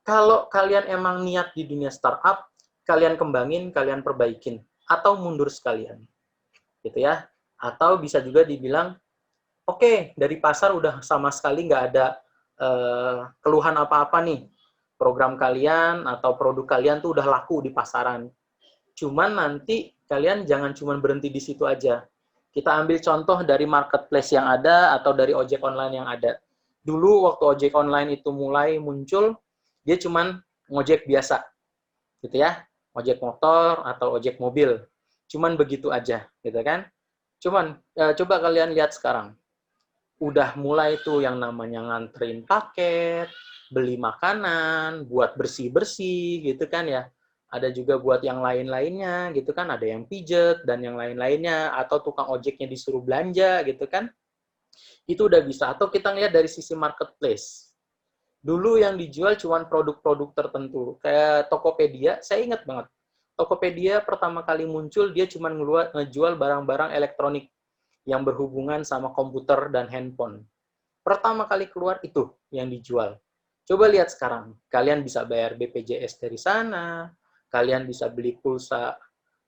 Kalau kalian emang niat di dunia startup, kalian kembangin, kalian perbaikin, atau mundur sekalian, gitu ya. Atau bisa juga dibilang, oke, dari pasar udah sama sekali nggak ada keluhan apa-apa nih. Program kalian atau produk kalian tuh udah laku di pasaran. Cuman nanti kalian jangan cuma berhenti di situ aja. Kita ambil contoh dari marketplace yang ada atau dari ojek online yang ada. Dulu waktu ojek online itu mulai muncul, dia cuman ngojek biasa, gitu ya, ojek motor atau ojek mobil, cuman begitu aja, gitu kan. Cuman coba kalian lihat sekarang, udah mulai tuh yang namanya nganterin paket, beli makanan, buat bersih-bersih, gitu kan ya. Ada juga buat yang lain-lainnya, gitu kan. Ada yang pijet dan yang lain-lainnya, atau tukang ojeknya disuruh belanja, gitu kan. Itu udah bisa. Atau kita ngeliat dari sisi marketplace. Dulu yang dijual cuma produk-produk tertentu. Kayak Tokopedia, saya ingat banget. Tokopedia pertama kali muncul, dia cuma ngejual barang-barang elektronik yang berhubungan sama komputer dan handphone. Pertama kali keluar itu yang dijual. Coba lihat sekarang. Kalian bisa bayar BPJS dari sana, kalian bisa beli pulsa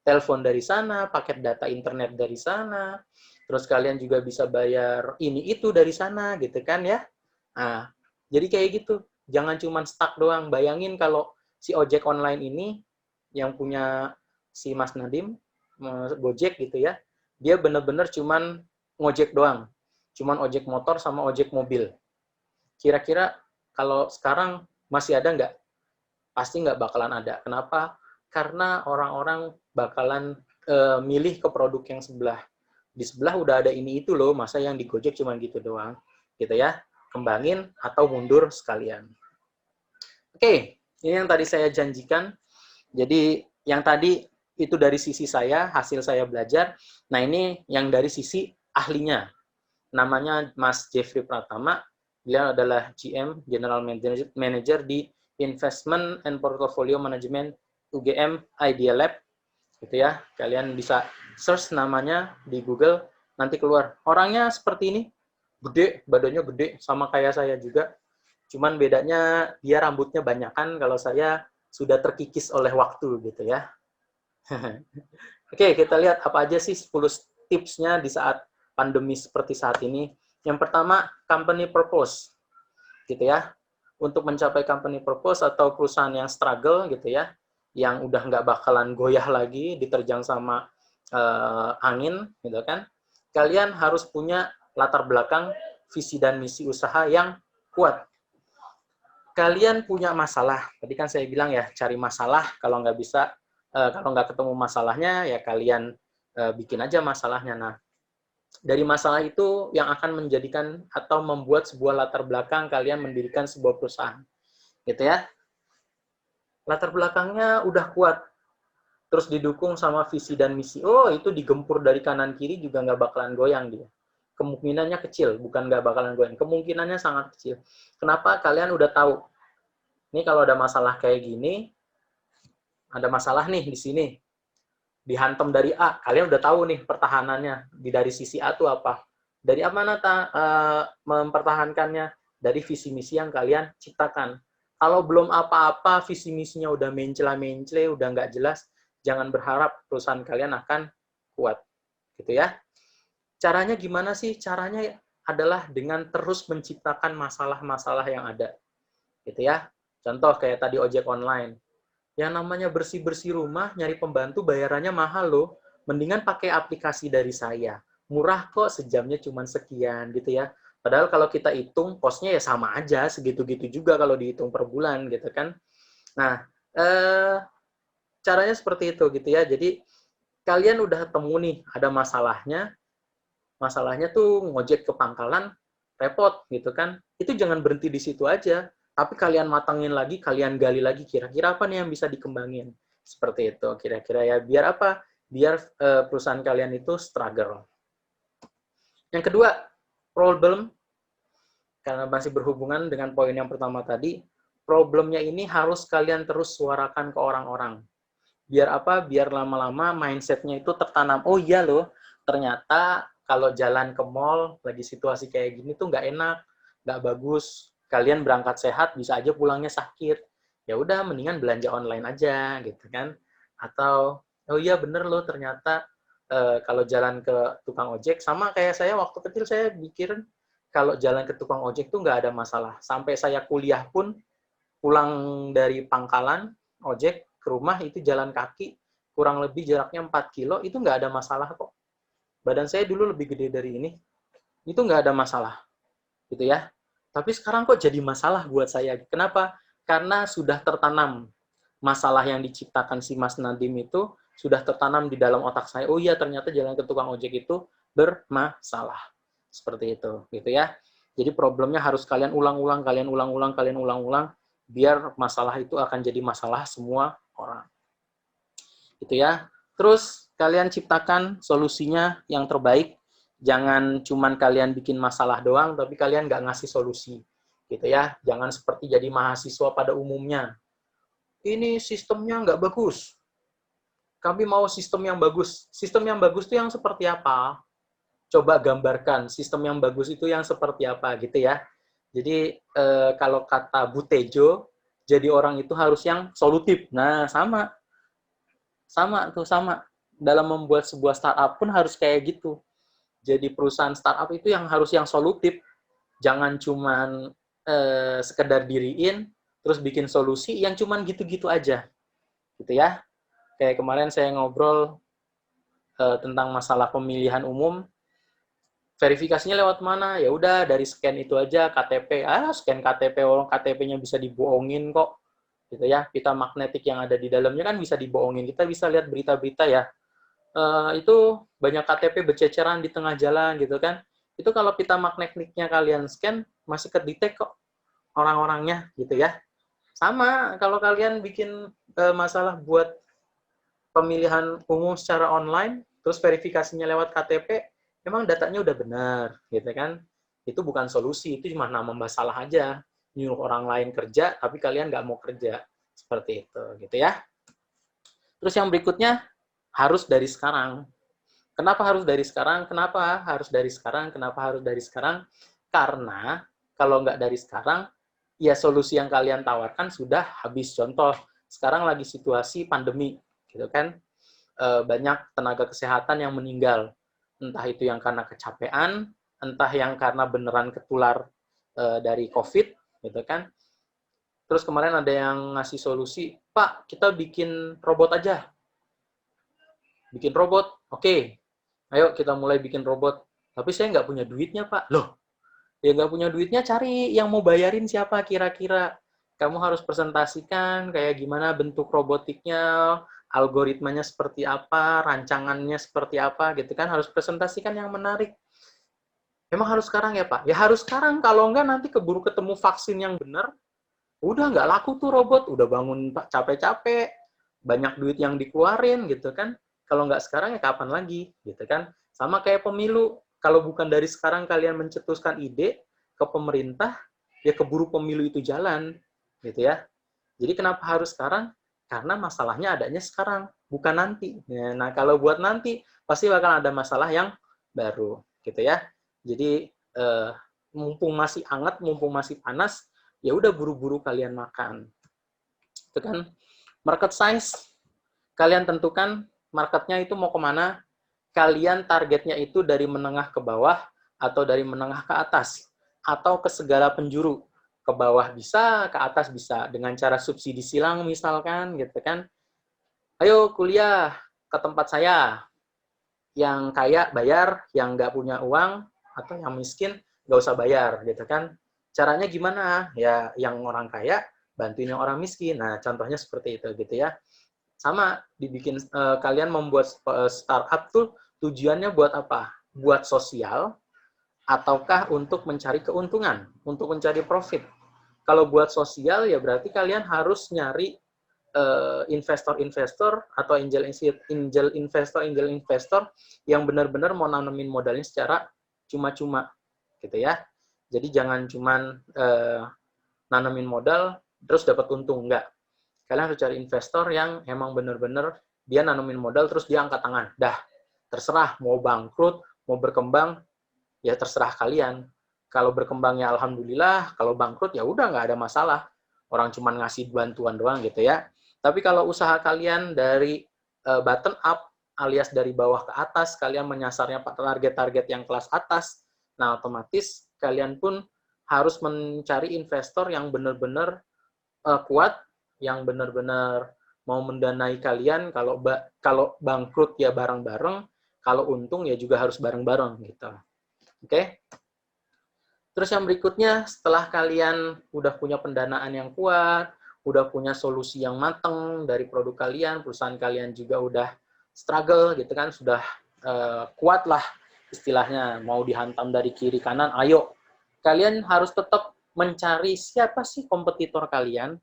telepon dari sana, paket data internet dari sana, terus kalian juga bisa bayar ini itu dari sana, gitu kan ya. Nah, jadi kayak gitu. Jangan cuma stuck doang. Bayangin kalau si ojek online ini yang punya si Mas Nadim, Gojek gitu ya, dia bener-bener cuman ngojek doang. Cuman ojek motor sama ojek mobil. Kira-kira kalau sekarang masih ada nggak? Pasti nggak bakalan ada. Kenapa? Karena orang-orang bakalan milih ke produk yang sebelah. Di sebelah udah ada ini itu loh, masa yang di Gojek cuma gitu doang, gitu ya. Kembangin atau mundur sekalian. Oke, ini yang tadi saya janjikan. Jadi yang tadi itu dari sisi saya, hasil saya belajar. Nah ini yang dari sisi ahlinya. Namanya Mas Jeffrey Pratama. Beliau adalah GM, General Manager di Investment and Portfolio Management UGM Idea Lab. Gitu ya. Kalian bisa search namanya di Google, nanti keluar. Orangnya seperti ini, gede, badannya gede, sama kayak saya juga. Cuman bedanya dia rambutnya banyakan, kalau saya sudah terkikis oleh waktu gitu ya. Oke, kita lihat apa aja sih 10 tipsnya di saat pandemi seperti saat ini. Yang pertama, company purpose. Gitu ya. Untuk mencapai company purpose atau perusahaan yang struggle gitu ya, yang udah nggak bakalan goyah lagi, diterjang sama angin gitu kan. Kalian harus punya latar belakang visi dan misi usaha yang kuat. Kalian punya masalah, tadi kan saya bilang ya, cari masalah, kalau nggak bisa, kalau nggak ketemu masalahnya, ya kalian bikin aja masalahnya. Nah, dari masalah itu yang akan menjadikan atau membuat sebuah latar belakang kalian mendirikan sebuah perusahaan. Gitu ya. Latar belakangnya udah kuat, terus didukung sama visi dan misi. Oh, itu digempur dari kanan kiri juga nggak bakalan goyang dia. Kemungkinannya kecil, bukan nggak bakalan goyang. Kemungkinannya sangat kecil. Kenapa? Kalian udah tahu. Ini kalau ada masalah kayak gini, ada masalah nih di sini, dihantam dari A, kalian udah tahu nih pertahanannya, dari sisi A tuh apa. Dari mana mempertahankannya? Dari visi misi yang kalian ciptakan. Kalau belum apa-apa, visi misinya udah mencela-mencele, udah nggak jelas, jangan berharap perusahaan kalian akan kuat. Gitu ya. Caranya gimana sih? Caranya adalah dengan terus menciptakan masalah-masalah yang ada. Gitu ya. Contoh kayak tadi ojek online. Yang namanya bersih-bersih rumah, nyari pembantu bayarannya mahal loh. Mendingan pakai aplikasi dari saya. Murah kok, sejamnya cuma sekian gitu ya. Padahal kalau kita hitung, kosnya ya sama aja, segitu-gitu juga kalau dihitung per bulan gitu kan. Nah, caranya seperti itu gitu ya. Jadi kalian udah temu nih, ada masalahnya. Masalahnya tuh ngojek ke pangkalan, repot gitu kan. Itu jangan berhenti di situ aja. Tapi kalian matangin lagi, kalian gali lagi, kira-kira apa nih yang bisa dikembangin. Seperti itu, kira-kira ya. Biar apa? Biar perusahaan kalian itu struggle. Yang kedua, problem. Karena masih berhubungan dengan poin yang pertama tadi, problemnya ini harus kalian terus suarakan ke orang-orang. Biar apa? Biar lama-lama mindset-nya itu tertanam. Oh iya loh, ternyata kalau jalan ke mall, lagi situasi kayak gini tuh nggak enak, nggak bagus. Kalian berangkat sehat, bisa aja pulangnya sakit. Ya udah, mendingan belanja online aja, gitu kan. Atau, oh iya bener loh, ternyata kalau jalan ke tukang ojek, sama kayak saya waktu kecil, saya pikir kalau jalan ke tukang ojek tuh nggak ada masalah. Sampai saya kuliah pun, pulang dari pangkalan, ojek, ke rumah itu jalan kaki, kurang lebih jaraknya 4 kilo, itu nggak ada masalah kok. Badan saya dulu lebih gede dari ini, itu nggak ada masalah. Gitu ya. Tapi sekarang kok jadi masalah buat saya. Kenapa? Karena sudah tertanam masalah yang diciptakan si Mas Nadim itu, sudah tertanam di dalam otak saya. Oh iya, ternyata jalan ke tukang ojek itu bermasalah. Seperti itu, gitu ya. Jadi problemnya harus kalian ulang-ulang, biar masalah itu akan jadi masalah semua orang. Gitu ya. Terus kalian ciptakan solusinya yang terbaik. Jangan cuman kalian bikin masalah doang, tapi kalian nggak ngasih solusi. Gitu ya. Jangan seperti jadi mahasiswa pada umumnya. Ini sistemnya nggak bagus. Kami mau sistem yang bagus. Sistem yang bagus itu yang seperti apa? Coba gambarkan sistem yang bagus itu yang seperti apa gitu ya. Jadi kalau kata Bu Tejo, jadi orang itu harus yang solutif. Nah, sama dalam membuat sebuah startup pun harus kayak gitu. Jadi perusahaan startup itu yang harus yang solutif, jangan cuman sekedar diriin terus bikin solusi yang cuman gitu-gitu aja, gitu ya. Kayak kemarin saya ngobrol tentang masalah pemilihan umum, verifikasinya lewat mana? Ya udah dari scan itu aja KTP, scan KTP, orang KTP-nya bisa dibohongin kok. Gitu ya, pita magnetik yang ada di dalamnya kan bisa dibohongin. Kita bisa lihat berita-berita ya, itu banyak KTP berceceran di tengah jalan gitu kan. Itu kalau pita magnetiknya kalian scan, masih kedetek kok orang-orangnya gitu ya. Sama kalau kalian bikin masalah buat pemilihan umum secara online, terus verifikasinya lewat KTP, memang datanya udah benar, gitu kan? Itu bukan solusi, itu cuma nambah masalah aja. Nyuruh orang lain kerja, tapi kalian nggak mau kerja. Seperti itu, gitu ya. Terus yang berikutnya, harus dari sekarang. Kenapa harus dari sekarang? Kenapa harus dari sekarang? Kenapa harus dari sekarang? Karena kalau nggak dari sekarang, ya solusi yang kalian tawarkan sudah habis. Contoh, sekarang lagi situasi pandemi, gitu kan? Banyak tenaga kesehatan yang meninggal. Entah itu yang karena kecapean, entah yang karena beneran ketular dari COVID, gitu kan? Terus kemarin ada yang ngasih solusi, Pak, kita bikin robot aja. Bikin robot, oke. Ayo kita mulai bikin robot. Tapi saya nggak punya duitnya, Pak. Loh, ya nggak punya duitnya, cari yang mau bayarin siapa kira-kira. Kamu harus presentasikan kayak gimana bentuk robotiknya, algoritmanya seperti apa, rancangannya seperti apa, gitu kan. Harus presentasikan yang menarik. Memang harus sekarang ya, Pak? Ya harus sekarang. Kalau nggak nanti keburu ketemu vaksin yang benar, udah nggak laku tuh robot. Udah bangun capek-capek, banyak duit yang dikeluarin, gitu kan. Kalau nggak sekarang ya kapan lagi, gitu kan. Sama kayak pemilu. Kalau bukan dari sekarang kalian mencetuskan ide ke pemerintah, ya keburu pemilu itu jalan, gitu ya. Jadi kenapa harus sekarang? Karena masalahnya adanya sekarang, bukan nanti. Nah, kalau buat nanti, pasti bakal ada masalah yang baru, gitu ya. Jadi, mumpung masih hangat, mumpung masih panas, ya udah buru-buru kalian makan. Itu kan. Market size, kalian tentukan marketnya itu mau kemana, kalian targetnya itu dari menengah ke bawah, atau dari menengah ke atas, atau ke segala penjuru. Ke bawah bisa, ke atas bisa, dengan cara subsidi silang misalkan, gitu kan. Ayo kuliah ke tempat saya, yang kaya bayar, yang nggak punya uang, atau yang miskin nggak usah bayar, gitu kan. Caranya gimana? Ya, yang orang kaya bantuin yang orang miskin. Nah, contohnya seperti itu, gitu ya. Sama dibikin kalian membuat startup tuh tujuannya buat apa? Buat sosial ataukah untuk mencari keuntungan, untuk mencari profit? Kalau buat sosial ya berarti kalian harus nyari investor-investor atau angel investor yang benar-benar mau nanemin modalnya secara cuma-cuma, gitu ya. Jadi jangan cuman nanemin modal terus dapat untung, enggak. Kalian harus cari investor yang emang benar-benar dia nanemin modal terus dia angkat tangan. Dah, terserah mau bangkrut, mau berkembang, ya terserah kalian. Kalau berkembang ya alhamdulillah, kalau bangkrut ya udah nggak ada masalah. Orang cuma ngasih bantuan doang gitu ya. Tapi kalau usaha kalian dari bottom up alias dari bawah ke atas, kalian menyasarnya target-target yang kelas atas, nah otomatis kalian pun harus mencari investor yang benar-benar kuat, yang benar-benar mau mendanai kalian. Kalau bangkrut ya bareng-bareng, kalau untung ya juga harus bareng-bareng gitu. Oke. Terus yang berikutnya, setelah kalian udah punya pendanaan yang kuat, udah punya solusi yang matang dari produk kalian, perusahaan kalian juga udah struggle gitu kan, sudah kuat lah istilahnya, mau dihantam dari kiri kanan, ayo. Kalian harus tetap mencari siapa sih kompetitor kalian.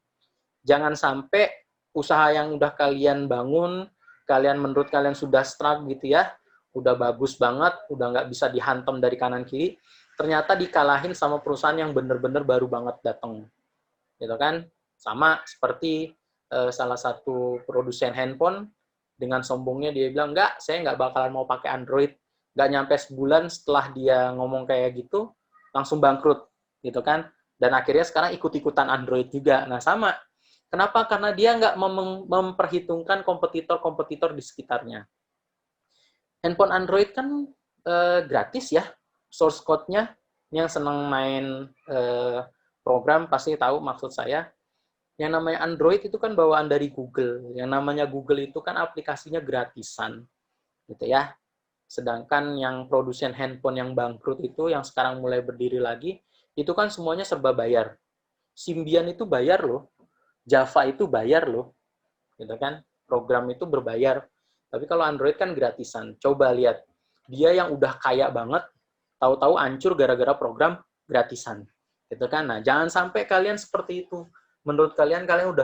Jangan sampai usaha yang udah kalian bangun, kalian menurut kalian sudah struggle gitu ya, udah bagus banget, udah nggak bisa dihantam dari kanan kiri, ternyata dikalahin sama perusahaan yang bener-bener baru banget datang, gitu kan. Sama seperti salah satu produsen handphone, dengan sombongnya dia bilang, enggak, saya nggak bakalan mau pakai Android. Nggak nyampe sebulan setelah dia ngomong kayak gitu, langsung bangkrut, gitu kan. Dan akhirnya sekarang ikut-ikutan Android juga. Nah, sama. Kenapa? Karena dia nggak memperhitungkan kompetitor-kompetitor di sekitarnya. Handphone Android kan gratis ya, source code-nya. Yang senang main program pasti tahu maksud saya. Yang namanya Android itu kan bawaan dari Google. Yang namanya Google itu kan aplikasinya gratisan, gitu ya. Sedangkan yang produsen handphone yang bangkrut itu, yang sekarang mulai berdiri lagi, itu kan semuanya serba bayar. Symbian itu bayar loh, Java itu bayar loh, gitu kan. Program itu berbayar. Tapi kalau Android kan gratisan. Coba lihat, dia yang udah kaya banget, tahu-tahu hancur gara-gara program gratisan. Gitu kan? Nah, jangan sampai kalian seperti itu. Menurut kalian udah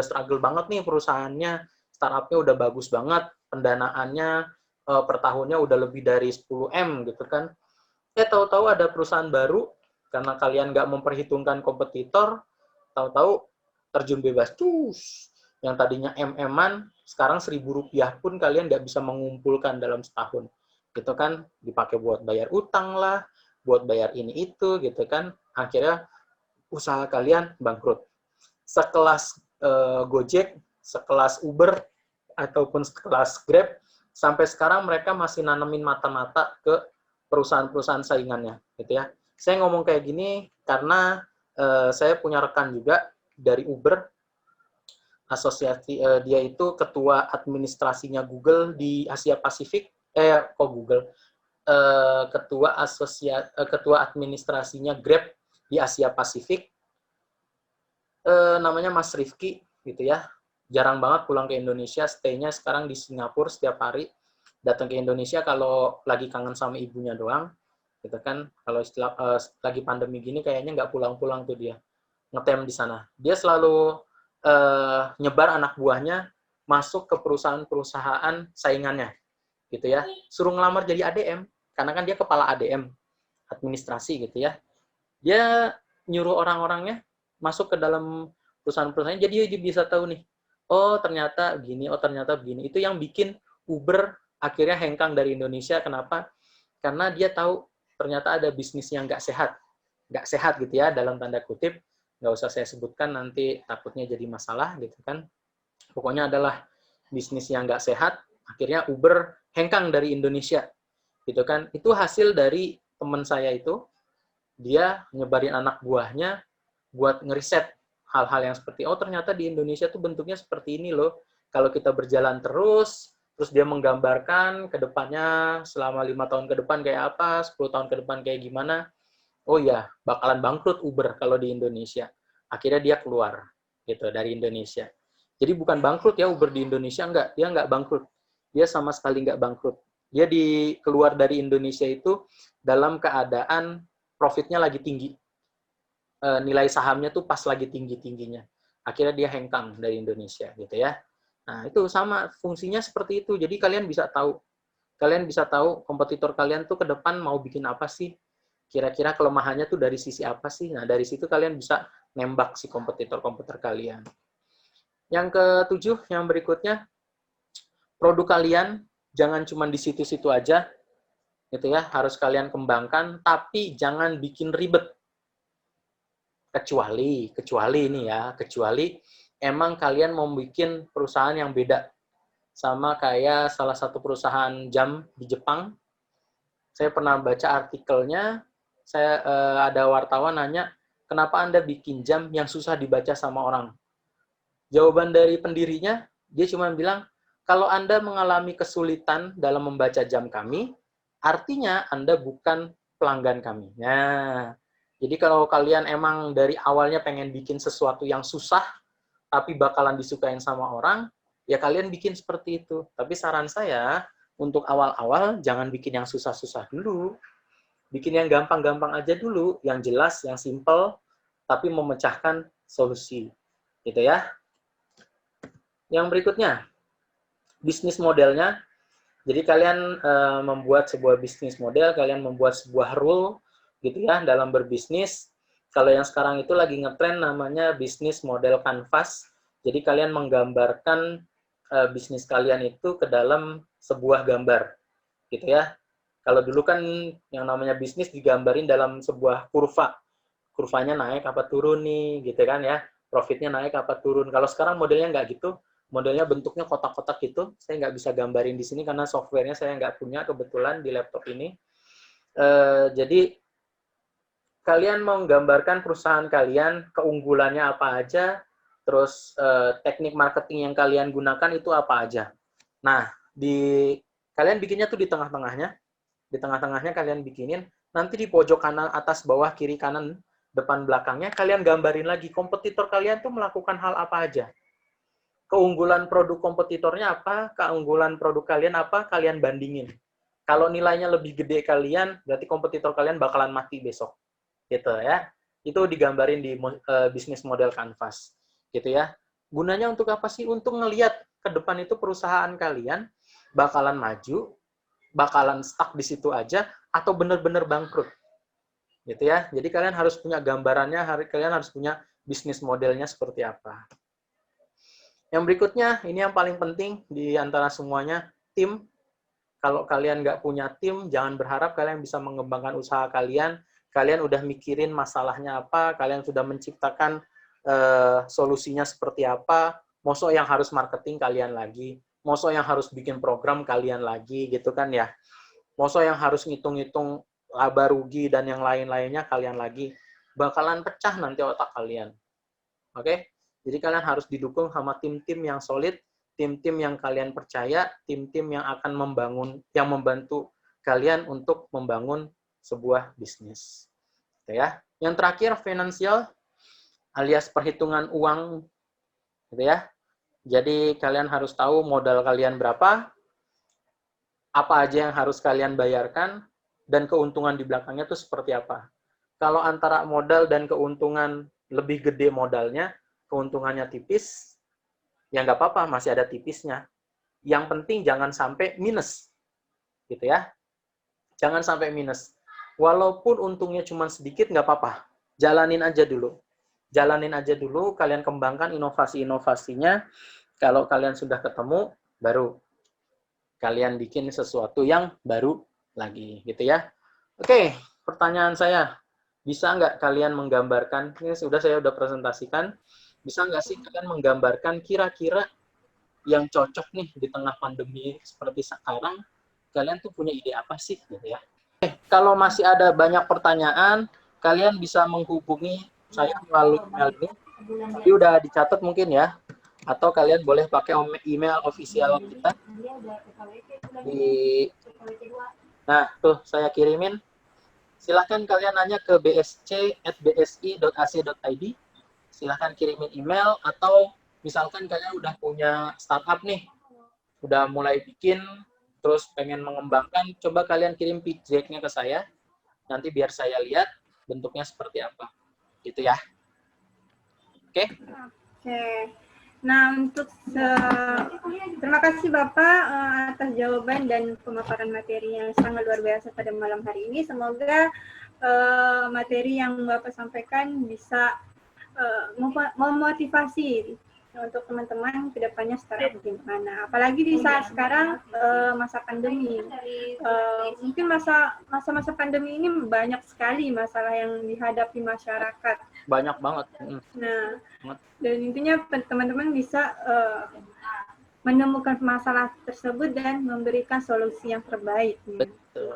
struggle banget nih perusahaannya, startupnya udah bagus banget, pendanaannya per tahunnya udah lebih dari 10M gitu kan. Tahu-tahu ada perusahaan baru, karena kalian nggak memperhitungkan kompetitor, tahu-tahu terjun bebas. Yang tadinya MM-an, sekarang Rp1.000 pun kalian nggak bisa mengumpulkan dalam setahun. Gitu kan, dipakai buat bayar utang lah, buat bayar ini itu, gitu kan. Akhirnya usaha kalian bangkrut. Sekelas Gojek, sekelas Uber, ataupun sekelas Grab, sampai sekarang mereka masih nanemin mata-mata ke perusahaan-perusahaan saingannya, gitu ya. Saya ngomong kayak gini karena saya punya rekan juga dari Uber, asosiasi dia itu ketua administrasinya Google di Asia Pasifik, ketua administrasinya Grab di Asia Pasifik, namanya Mas Rifki, gitu ya. Jarang banget pulang ke Indonesia, stay-nya sekarang di Singapura setiap hari. Datang ke Indonesia kalau lagi kangen sama ibunya doang, gitu kan. Kalau lagi pandemi gini kayaknya nggak pulang-pulang tuh dia, ngetem di sana. Dia selalu nyebar anak buahnya masuk ke perusahaan-perusahaan saingannya, gitu ya. Suruh ngelamar jadi ADM, karena kan dia kepala ADM, administrasi gitu ya. Dia nyuruh orang-orangnya masuk ke dalam perusahaan-perusahaan, jadi dia bisa tahu nih, oh ternyata begini, oh ternyata begini. Itu yang bikin Uber akhirnya hengkang dari Indonesia. Kenapa? Karena dia tahu ternyata ada bisnis yang nggak sehat gitu ya, dalam tanda kutip. Nggak usah saya sebutkan, nanti takutnya jadi masalah gitu kan. Pokoknya adalah bisnis yang nggak sehat, akhirnya Uber hengkang dari Indonesia gitu kan. Itu hasil dari teman saya itu, dia nyebarin anak buahnya buat ngeriset hal-hal yang seperti, oh ternyata di Indonesia tuh bentuknya seperti ini loh. Kalau kita berjalan terus dia menggambarkan ke depannya selama 5 tahun ke depan kayak apa, 10 tahun ke depan kayak gimana. Oh ya, bakalan bangkrut Uber kalau di Indonesia. Akhirnya dia keluar gitu dari Indonesia. Jadi bukan bangkrut ya Uber di Indonesia, enggak. Dia enggak bangkrut. Dia sama sekali enggak bangkrut. Dia keluar dari Indonesia itu dalam keadaan profitnya lagi tinggi. Nilai sahamnya tuh pas lagi tinggi-tingginya. Akhirnya dia hengkang dari Indonesia gitu ya. Nah, itu sama fungsinya seperti itu. Jadi kalian bisa tahu kompetitor kalian tuh ke depan mau bikin apa sih? Kira-kira kelemahannya tuh dari sisi apa sih? Nah, dari situ kalian bisa nembak si kompetitor-kompetitor kalian. Yang ketujuh, yang berikutnya, produk kalian jangan cuma di situ-situ aja, gitu ya, harus kalian kembangkan, tapi jangan bikin ribet. Kecuali emang kalian mau bikin perusahaan yang beda. Sama kayak salah satu perusahaan jam di Jepang. Saya pernah baca artikelnya, ada wartawan nanya, kenapa Anda bikin jam yang susah dibaca sama orang? Jawaban dari pendirinya, dia cuma bilang, kalau Anda mengalami kesulitan dalam membaca jam kami, artinya Anda bukan pelanggan kami. Nah, jadi kalau kalian emang dari awalnya pengen bikin sesuatu yang susah, tapi bakalan disukain sama orang, ya kalian bikin seperti itu. Tapi saran saya, untuk awal-awal jangan bikin yang susah-susah dulu. Bikin yang gampang-gampang aja dulu, yang jelas, yang simple, tapi memecahkan solusi. Gitu ya. Yang berikutnya, bisnis modelnya. Jadi kalian membuat sebuah bisnis model, kalian membuat sebuah rule, gitu ya, dalam berbisnis. Kalau yang sekarang itu lagi ngetren namanya bisnis model canvas. Jadi kalian menggambarkan bisnis kalian itu ke dalam sebuah gambar, gitu ya. Kalau dulu kan yang namanya bisnis digambarin dalam sebuah kurva. Kurvanya naik apa turun nih, gitu kan ya. Profitnya naik apa turun. Kalau sekarang modelnya nggak gitu. Modelnya bentuknya kotak-kotak gitu. Saya nggak bisa gambarin di sini karena softwarenya saya nggak punya kebetulan di laptop ini. Jadi kalian mau menggambarkan perusahaan kalian, keunggulannya apa aja, terus teknik marketing yang kalian gunakan itu apa aja. Nah, kalian bikinnya tuh di tengah-tengahnya. Di tengah-tengahnya kalian bikinin, nanti di pojok kanan, atas, bawah, kiri, kanan, depan, belakangnya, kalian gambarin lagi kompetitor kalian tuh melakukan hal apa aja. keunggulan produk kompetitornya apa, keunggulan produk kalian apa, kalian bandingin. Kalau nilainya lebih gede kalian, berarti kompetitor kalian bakalan mati besok. Gitu ya. Itu digambarin di bisnis model Canvas. Gitu ya. Gunanya untuk apa sih? Untuk ngelihat ke depan itu perusahaan kalian bakalan maju, bakalan stuck di situ aja, atau benar-benar bangkrut. Gitu ya. Jadi kalian harus punya gambarannya, kalian harus punya bisnis modelnya seperti apa. Yang berikutnya, ini yang paling penting di antara semuanya, tim. Kalau kalian nggak punya tim, jangan berharap kalian bisa mengembangkan usaha kalian. Kalian udah mikirin masalahnya apa, kalian sudah menciptakan solusinya seperti apa, mosok yang harus marketing kalian lagi, mosok yang harus bikin program kalian lagi, gitu kan ya. Mosok yang harus ngitung-ngitung laba rugi dan yang lain-lainnya kalian lagi. Bakalan pecah nanti otak kalian. Oke? Jadi kalian harus didukung sama tim-tim yang solid, tim-tim yang kalian percaya, tim-tim yang akan yang membantu kalian untuk membangun sebuah bisnis. Gitu ya. Yang terakhir, finansial alias perhitungan uang. Gitu ya. Jadi kalian harus tahu modal kalian berapa, apa aja yang harus kalian bayarkan, dan keuntungan di belakangnya itu seperti apa. Kalau antara modal dan keuntungan lebih gede modalnya, keuntungannya tipis, ya nggak apa-apa, masih ada tipisnya. Yang penting jangan sampai minus. Gitu ya. Jangan sampai minus. Walaupun untungnya cuma sedikit, nggak apa-apa. Jalanin aja dulu. Jalanin aja dulu, kalian kembangkan inovasi-inovasinya. Kalau kalian sudah ketemu, baru kalian bikin sesuatu yang baru lagi. Gitu ya. Oke, pertanyaan saya. Bisa nggak kalian menggambarkan, ini saya udah presentasikan, bisa nggak sih kalian menggambarkan kira-kira yang cocok nih di tengah pandemi seperti sekarang, kalian tuh punya ide apa sih gitu ya? Kalau masih ada banyak pertanyaan, kalian bisa menghubungi saya melalui email ini. Tapi udah dicatat mungkin ya. Atau kalian boleh pakai email official kita. Nah, tuh saya kirimin. Silahkan kalian nanya ke bsc@bsi.ac.id. Silahkan kirimin email, atau misalkan kalian udah punya startup nih, udah mulai bikin, terus pengen mengembangkan, coba kalian kirim pitch deck-nya ke saya, nanti biar saya lihat bentuknya seperti apa. Gitu ya. Oke? Oke. Nah, terima kasih Bapak atas jawaban dan pemaparan materi yang sangat luar biasa pada malam hari ini. Semoga materi yang Bapak sampaikan bisa memotivasi untuk teman-teman ke depannya startup gimana. Apalagi di saat sekarang masa pandemi. Mungkin masa-masa pandemi ini banyak sekali masalah yang dihadapi masyarakat. Banyak banget. Nah, dan intinya teman-teman bisa menemukan masalah tersebut dan memberikan solusi yang terbaik. Betul.